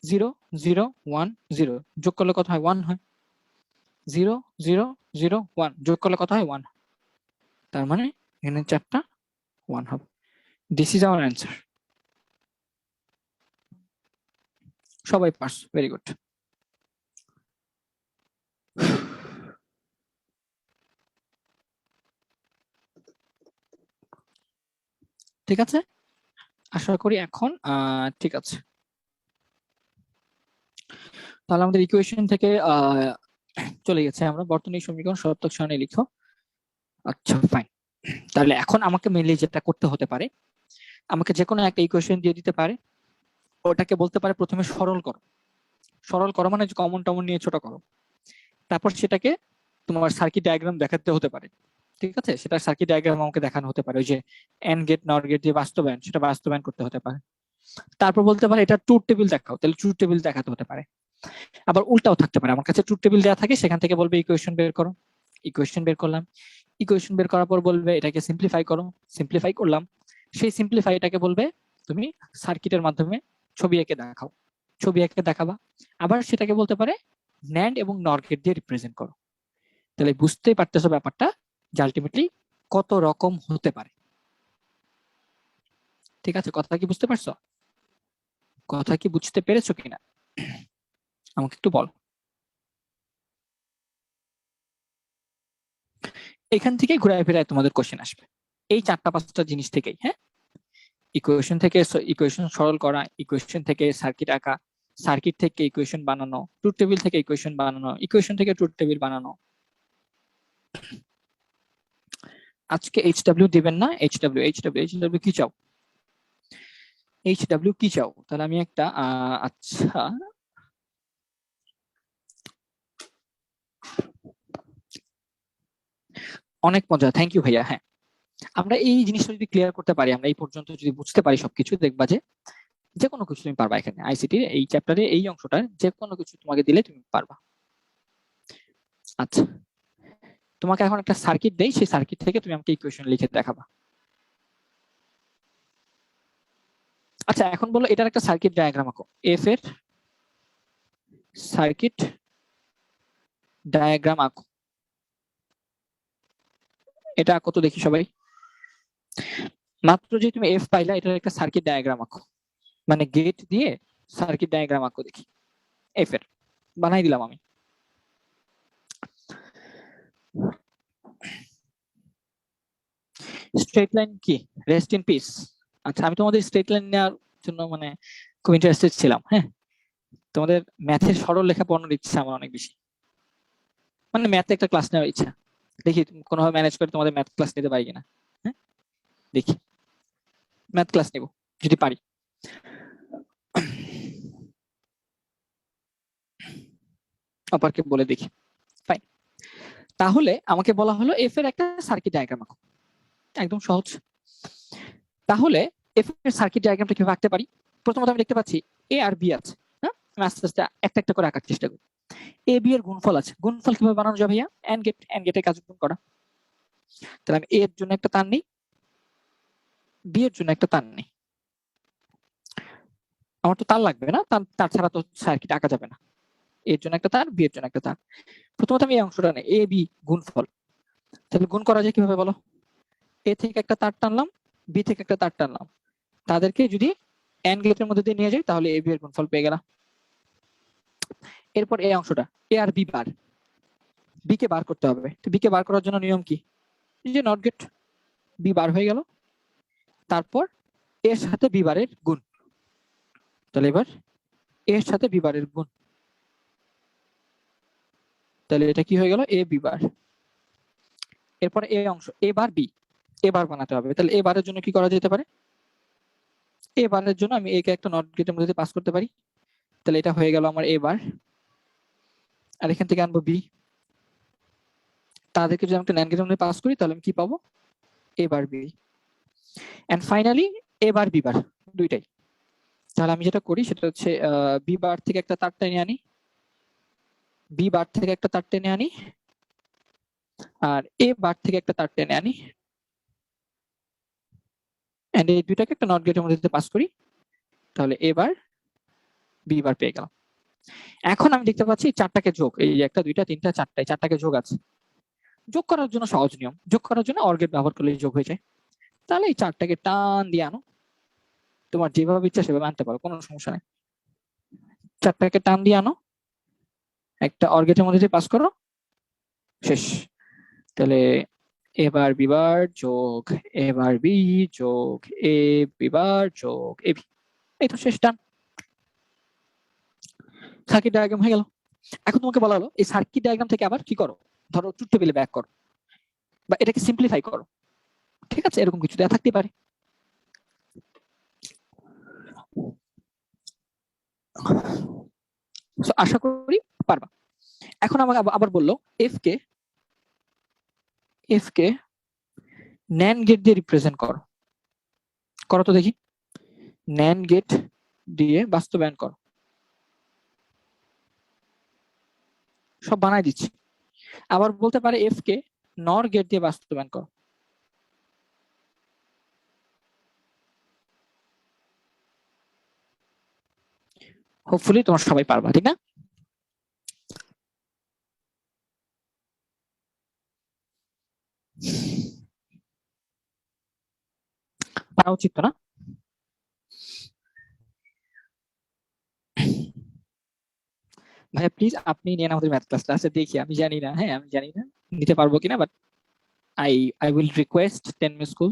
0 0 1 0 যোগ করলে কত হয়? 1 হয়। 0 0 0 1 যোগ করলে কত হয়? 1। তার মানে এখানে চারটা 1 হবে। This is our answer. সবাই পাস, ভেরি গুড। ঠিক আছে, আশা করি এখন ঠিক আছে। তাহলে আমাদের ইকুয়েশন থেকে চলে গেছে, আমরা বর্তনী সমীকরণ শর্তক সারণী লিখো। আচ্ছা ফাইন। তাহলে এখন আমাকে মেনলি যেটা করতে হতে পারে, আমাকে যে কোনো একটা ইকুয়েশন দিয়ে দিতে পারে, ওটাকে বলতে পারে প্রথমে সরল করো। সরল করো মানে কমন টমন নিয়ে ছোট করো, তারপর সেটাকে তোমার সার্কিট ডায়াগ্রাম দেখাতে হতে পারে, ঠিক আছে? সেটা সার্কিট ডায়াগ্রাম আমাকে দেখানো হতে পারে, ওই যে এন্ড গেট নর গেট যে বাস্তবায়ন, সেটা বাস্তবায়ন করতে হতে পারে। তারপর বলতে পারে এটা ট্রুথ টেবিল দেখাও, তাহলে ট্রুথ টেবিল দেখাতে হতে পারে। আবার উল্টাও থাকতে পারে, আমার কাছে ট্রুথ টেবিল দেওয়া থাকে, সেখান থেকে বলবে ইকুয়েশন বের করো। ইকুয়েশন বের করলাম, ইকুয়েশন বের করার পর বলবে এটাকে সিম্পলিফাই করো, সিম্পলিফাই করলাম। সেই সিম্পলিফাইটাকে বলবে তুমি সার্কিটের মাধ্যমে ছবি এঁকে দেখাও, ছবি এঁকে দেখাবা। আবার সেটাকে বলতে পারে ন্যান্ড এবং নর গেট দিয়ে রিপ্রেজেন্ট করো। তাহলে বুঝতেই পারতেছো ব্যাপারটা যে আলটিমেটলি কত রকম হতে পারে। ঠিক আছে, কথা কি বুঝতে পারছো? কথা কি বুঝতে পেরেছো কিনা আমাকে একটু বল। এখান থেকে ঘুরায় ফেরায় তোমাদের কোশ্চেন আসবে, এই চারটা পাঁচটা জিনিস থেকেই। হ্যাঁ, ইকুয়েশন থেকে ইকুয়েশন সরল করা, ইকুয়েশন থেকে সার্কিট আঁকা, সার্কিট থেকে ইকুয়েশন বানানো, ট্রুথ টেবিল থেকে ইকুয়েশন বানানো, ইকুয়েশন থেকে ট্রুথ টেবিল বানানো। আজকে এইচডব্লিউ দিবেন না? এইচডব্লিউ কি চাও? এইচডব্লিউ কি চাও? তাহলে আমি একটা আচ্ছা অনেক মজা, থ্যাংক ইউ ভাইয়া। হ্যাঁ, আমরা এই জিনিসটা যদি ক্লিয়ার করতে পারি, আমরা এই পর্যন্ত যদি বুঝতে পারি সবকিছু, দেখবা যে কোনো কিছু তুমি পারবা। এখানে আইসিটি এই চ্যাপ্টারে এই অংশটা যে কোনো কিছু তোমাকে দিলে তুমি পারবা। আচ্ছা, তোমাকে এখন একটা সার্কিট দেই, সেই সার্কিট থেকে তুমি আমাকে ইকুয়েশন লিখে দেখাবা। আচ্ছা এখন বলো এটার একটা সার্কিট ডায়াগ্রাম আঁকো, এফ এর সার্কিট ডায়াগ্রাম আঁকো। এটা আঁকো তো দেখি সবাই। মাত্র যে তুমি এফ পাইলা, এটার একটা সার্কিট ডায়াগ্রাম আঁকো, মানে গেট দিয়ে সার্কিট ডায়াগ্রাম আঁকো দেখি। এফ এর বানাই দিলাম আমি। স্ট্রেট লাইন কি? Rest in peace. আচ্ছা, আমি তোমাদের স্ট্রেট লাইন নেওয়ার জন্য মানে খুব ইন্টারেস্টেড ছিলাম। হ্যাঁ, তোমাদের ম্যাথের সরল লেখা পড়ানোর ইচ্ছা আমার অনেক বেশি, মানে ম্যাথে একটা ক্লাস নেওয়ার ইচ্ছা। দেখি কোনোভাবে ম্যানেজ করে তোমাদের ম্যাথ ক্লাস নিতে পারি কিনা। হ্যাঁ, দেখি ম্যাথ ক্লাস নেব যদি পারি। অপারকে বলে দেখি। ফাইন, তাহলে আমাকে বলা হলো এফ এর একটা সার্কিট ডায়াগ্রাম আঁকো, একদম সহজ। তাহলে এফ এর সার্কিট ডায়াগ্রামটা কিভাবে আঁকতে পারি? প্রথমত আমি দেখতে পাচ্ছি এ আর বি আছে। হ্যাঁ, আমি আস্তে আস্তে একটা একটা করে আঁকার চেষ্টা করি। এ বি এর গুণফল আছে, গুণফল কিভাবে বানানো যায় ভাইয়া? এন্ড গেটের কাজ গুণ করা। তাহলে আমি এ এর জন্য একটা তার নিই, বি এর জন্য একটা তার নিই। আমার তো তার লাগবে না, তার ছাড়া তো সার্কিট আঁকা যাবে না। এর জন্য একটা তার, বি এর জন্য একটা তার। প্রথমত আমি এই অংশটা নেই, এ বি গুণফল। তাহলে গুণ করা যায় কিভাবে বলো? এ থেকে একটা তার টানলাম, বি থেকে একটা তার টানলাম, তাদেরকে যদি এন্ড গেটের মধ্যে দিয়ে নিয়ে যাই তাহলে এ বি এর গুণফল পেয়ে গেলাম। এরপর এই অংশটা এ আর বি বার, বি কে বার করতে হবে। তো বি কে বার করার জন্য নিয়ম কি? এই যে নট গেট, বি বার হয়ে গেল, তারপর এর সাথে বি বারের গুণ। তাহলে এবার এর সাথে বি বারের গুণ, তাহলে এটা কি হয়ে গেল? এ বি বার। এরপরে এই অংশ এ বার বি, এ বার বানাতে হবে। তাহলে এ বারের জন্য কি করা যেতে পারে? এ বারের জন্য আমি এ কে একটা নট গেটের মধ্যে পাস করতে পারি। তাহলে এটা হয়ে গেল আমার এ বার। আর এখান থেকে আনবো বি, তাদেরকে যদি আমি একটা ন্যান্ড গেটের মধ্যে পাস করি তাহলে আমি কি পাবো? A bar B. And finally A bar B bar, দুইটাই। তাহলে আমি যেটা করি সেটা হচ্ছে বি বার থেকে একটা তার টেনে আনি, বি বার থেকে একটা তার টেনে আনি, আর এ বার থেকে একটা তার টেনে আনি, এন্ড এই দুইটাকে একটা নট গেটের মধ্যে পাস করি, তাহলে এ বার বি বার পেয়ে গেলাম। এখন আমি দেখতে পাচ্ছি চারটাকে যোগ, এই একটা দুইটা তিনটা চারটায় চারটাকে যোগ আছে। যোগ করার জন্য সহজ নিয়ম, যোগ করার জন্য অর গেট ব্যবহার করলে যোগ হয়ে যায়। তাহলে এই চারটাকে টান দিয়ে আনো, তোমার যেভাবে ইচ্ছা সেভাবে আনতে পারো, কোনো সমস্যা নেই। চারটাকে টান দিয়ে আনো, একটা অর গেটের মধ্যে পাস করো, শেষ। তাহলে এবার বিবার যোগ এবার বি যোগ এ বিবার যোগ এ বি, এই তো শেষ, টান। সার্কিট ডায়াগ্রাম হয়ে গেল। এখন তোমাকে বলা হলো এই সার্কিট ডায়াগ্রাম থেকে আবার কি করো, ধরো ট্রুথ টেবিলে ব্যাক করো বা এটাকে সিম্পলিফাই করো, ঠিক আছে? এরকম কিছু দেয়া থাকতে পারে। আশা করি পারবা। এখন আমাকে আবার বললো এফ কে ন্যান্ড গেট দিয়ে রিপ্রেজেন্ট করো। করো তো দেখি, ন্যান্ড গেট দিয়ে বাস্তবায়ন করো। সব বানাই দিচ্ছি। আবার বলতে পারে এফ কে নর গেট দিয়ে বাস্তবায়ন করো। হোপফুলি তোমার সবাই পারবা, ঠিক না? পারা উচিত তো না? ভাইয়া প্লিজ আপনি নিয়ে আমাদের ম্যাথ ক্লাস ক্লাসে দেখি, আমি জানি না, হ্যাঁ আমি জানি না নিতে পারবো কিনা, but I I will request টেনমি school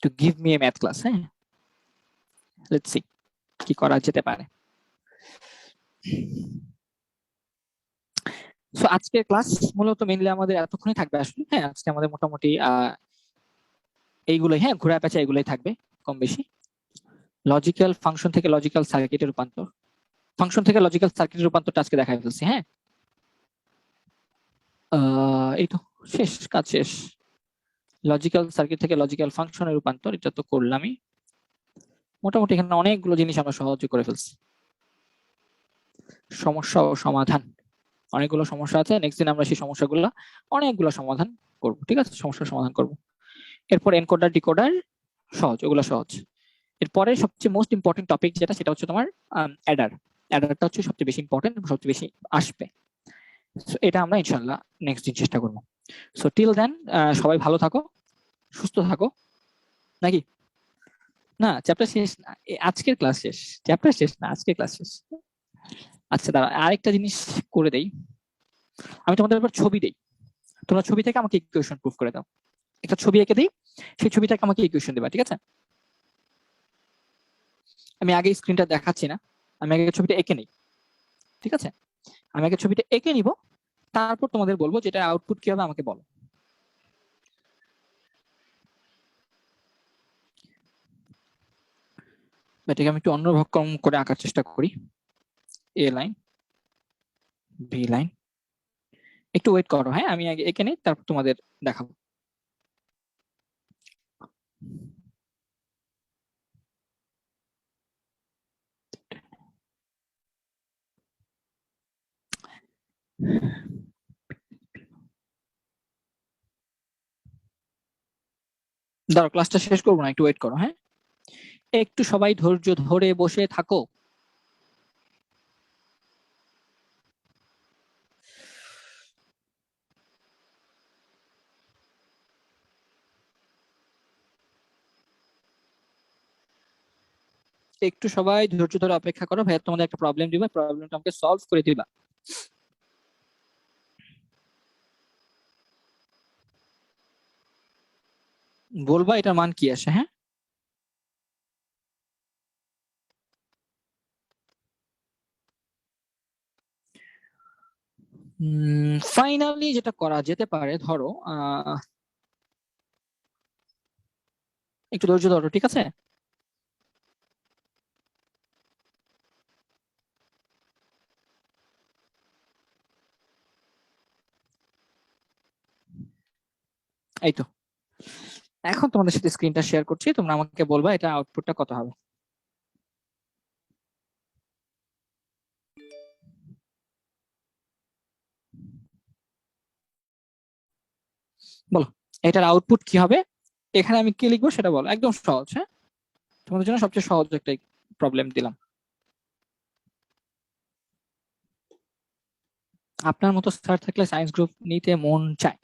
to give me a math class. হ্যাঁ, লেটস সি কি করা যেতে পারে। সো আজকের ক্লাস মূলত মেইনলি আমাদের এতক্ষণই থাকবে আসলে। হ্যাঁ, আজকে আমাদের মোটামুটি এইগুলোই, হ্যাঁ ঘোরা পেঁচা এগুলোই থাকবে কম বেশি। লজিক্যাল ফাংশন থেকে লজিক্যাল সার্কিটের রূপান্তর, ফাংশন থেকে লজিক্যাল সার্কিটের রূপান্তরটা আজকে দেখাই ফেলছি। হ্যাঁ, এই তো শেষ, কাজ শেষ। লজিক্যাল সার্কিট থেকে লজিক্যাল ফাংশনের রূপান্তর, এটা তো করলামই। মোটামুটি এখানে অনেকগুলো জিনিস আমরা সহজে করে ফেলছি। সমস্যা ও সমাধান, অনেকগুলো সমস্যা আছে। নেক্সট দিন আমরা সেই সমস্যাগুলো অনেকগুলো সমাধান করব, ঠিক আছে? সমস্যার সমাধান করব। এরপর এনকোডার ডিকোডার সহজ, ওগুলো সহজ। এরপরে সবচেয়ে মোস্ট ইম্পর্টেন্ট টপিক যেটা, সেটা হচ্ছে তোমার অ্যাডার। অ্যাডারটা হচ্ছে সবচেয়ে বেশি ইম্পর্টেন্ট এবং সবচেয়ে বেশি আসবে। সো এটা আমরা ইনশাল্লাহ নেক্সট দিন চেষ্টা করবো। সো টিল দেন সবাই ভালো থাকো, সুস্থ থাকো, নাকি? না চ্যাপ্টার শেষ না, আজকের ক্লাস শেষ, চ্যাপ্টার শেষ না, আজকের ক্লাস শেষ। আচ্ছা দাঁড়া, আরেকটা জিনিস করে দেই, আমি তোমাদের এবার ছবি দেই, তোমরা ছবি থেকে আমাকে ইকুয়েশন প্রুফ করে দাও। একটা ছবি এঁকে দিই, সেই ছবিটাকে আমাকে ইকুয়েশন দেবা, ঠিক আছে? আমি আগে স্ক্রিনটা দেখাচ্ছি না, আমি আগে ছবিটা এঁকে নিই, ঠিক আছে? আমি আগে ছবিটা এঁকে নিব, তারপর তোমাদের বলবো যেটা আউটপুট কি হবে আমাকে বলো। এটাকে আমি একটু অন্যরকম করে আঁকার চেষ্টা করি। এ লাইন, বি লাইন, একটু ওয়েট করো, হ্যাঁ আমি আগে এঁকে নিই তারপর তোমাদের দেখাবো। দাঁড়াও, ক্লাসটা শেষ করবো না, একটু ওয়েট করো, হ্যাঁ একটু সবাই ধৈর্য ধরে বসে থাকো। একটু সবাই ধৈর্য ধরে অপেক্ষা করো, ভাইয়া তোমাদের একটা প্রবলেম দিবা, প্রবলেমটা আমাকে সলভ করে দিবা। বলবা এটার মান কি আসে। হ্যাঁ, ফাইনালি যেটা করা যেতে পারে, ধরো একটু ধৈর্য ধরো, ঠিক আছে? এই তো, এখন তোমাদের সাথে স্ক্রিনটা শেয়ার করছি, তোমরা আমাকে বলবা এটা আউটপুটটা কত হবে। বলো এটার আউটপুট কি হবে। এখানে আমি কি লিখবো সেটা বলো, একদম সহজ। হ্যাঁ, তোমাদের জন্য সবচেয়ে সহজ একটা প্রবলেম দিলাম। আপনার মতো স্যার থাকলে সায়েন্স গ্রুপ নিতে মন চায়।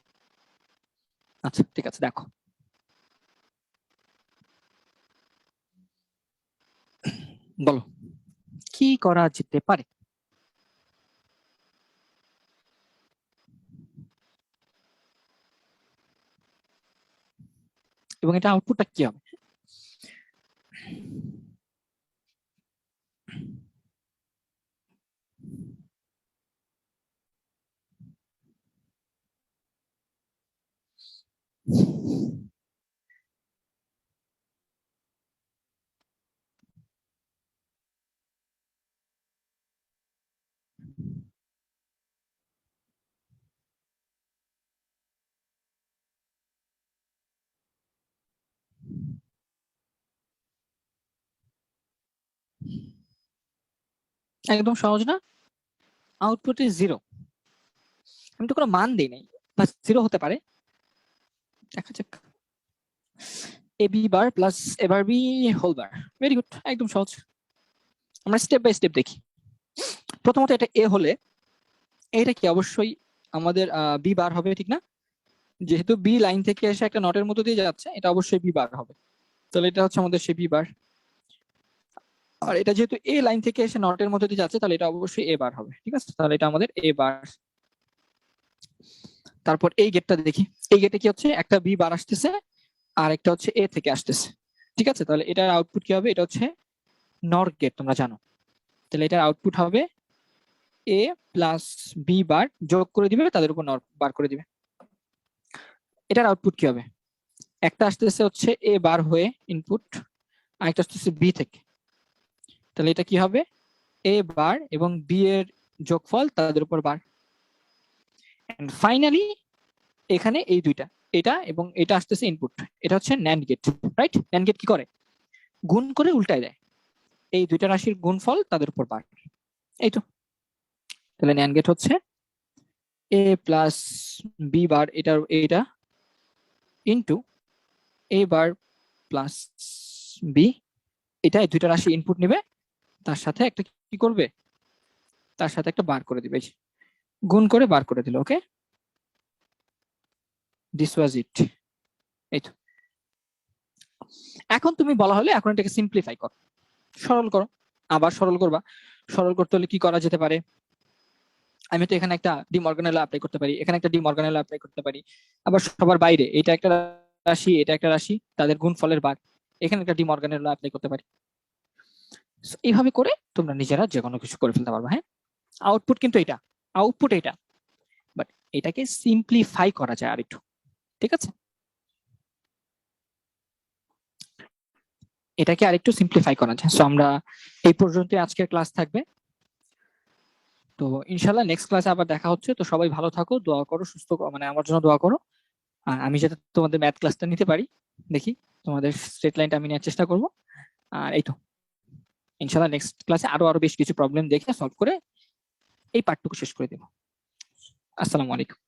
আচ্ছা ঠিক আছে, দেখো বলো কি করা যেতে পারে। এবং এটা আউটপুটটা কি হবে। একদম সহজ না? Output is 0। আমি তো কোনো মান দিই নাই, বা 0 হতে পারে। দেখা যাক, A B bar plus A bar B whole bar. Very good, একদম সহজ। আমরা স্টেপ বাই স্টেপ দেখি। প্রথমত এটা এ হলে এটা কি অবশ্যই আমাদের বি বার হবে, ঠিক না? যেহেতু বি লাইন থেকে এসে একটা নটের মতো দিয়ে যাচ্ছে, এটা অবশ্যই বি বার হবে। তাহলে এটা হচ্ছে আমাদের সেই বি বার। আর এটা যেহেতু এ লাইন থেকে এসে নটের মধ্যে দিয়ে যাচ্ছে, তাহলে এটা অবশ্যই এ বার হবে, ঠিক আছে? তাহলে এটা আমাদের এ বার। তারপর এই গেটটা দেখি, এই গেটে কি হচ্ছে, একটা বি বার আসতেছে আর একটা হচ্ছে এ থেকে আসতেছে, ঠিক আছে? তাহলে এটার আউটপুট কি হবে, এটা হচ্ছে নর গেট, তোমরা জানো। তাহলে এটার আউটপুট হবে এ প্লাস বি বার, যোগ করে দিবে, তাদের উপর নর বার করে দিবে। এটার আউটপুট কি হবে, একটা আসতেছে হচ্ছে এ বার হয়ে ইনপুট, আর একটা আসতেছে বি থেকে। তাহলে এটা কি হবে, এ বার এবং বি এর যোগফল তাদের উপর বার। এন্ড ফাইনালি এখানে এই দুইটা, এটা এবং এটা আসতেছে ইনপুট। এটা হচ্ছে NAND gate, right? NAND gate কি করে, গুণ করে উল্টায় দেয়, এই দুইটা রাশির গুণফল তাদের উপর বার। এই তো, তাহলে ন্যান্ড গেট হচ্ছে এ প্লাস বি বার এটার এটা into a bar plus B, এটা এই দুইটা রাশি ইনপুট নিবে, তার সাথে একটা কি করবে, তার সাথে একটা বার করে দিবে, গুণ করে বার করে দিল। ওকে, দিস ওয়াজ ইট। এই তো, এখন তুমি বলা হলে এখন এটাকে সিম্পলিফাই করো, সরল করো। আবার সরল করবা, সরল করতে হলে কি করা যেতে পারে, আমি তো এখানে একটা ডিমর্গানেল অ্যাপ্লাই করতে পারি, এখানে একটা ডিমর্গানেল অ্যাপ্লাই করতে পারি। আবার সবার বাইরে এটা একটা রাশি, এটা একটা রাশি, তাদের গুণফলের বার, এখানে একটা ডিমর্গানেল অ্যাপ্লাই করতে পারি। এইভাবে করে তোমরা নিজেরা যে কোনো কিছু করে ফেলতে পারবে। হ্যাঁ, আউটপুট কিন্তু এটা, আউটপুট এটা, বাট এটাকে সিম্পলিফাই করা যায় আরেকটু, ঠিক আছে? এটাকে আরেকটু সিম্পলিফাই করা যায়। সো আমরা এই পর্যন্তই আজকের ক্লাস থাকবে। তো ইনশাল্লাহ নেক্সট ক্লাসে আবার দেখা হচ্ছে। তো সবাই ভালো থাকো, দোয়া করো, সুস্থ মানে আমার জন্য দোয়া করো। আর আমি যাতে তোমাদের ম্যাথ ক্লাসটা নিতে পারি, দেখি তোমাদের স্ট্রেট লাইনটা আমি নেওয়ার চেষ্টা করব। আর এই তো, ইনশাল্লাহ নেক্সট ক্লাসে আরো আরো বেশ কিছু প্রবলেম দেখে সলভ করে এই পার্টটুকু শেষ করে দেবো। আসসালামু আলাইকুম।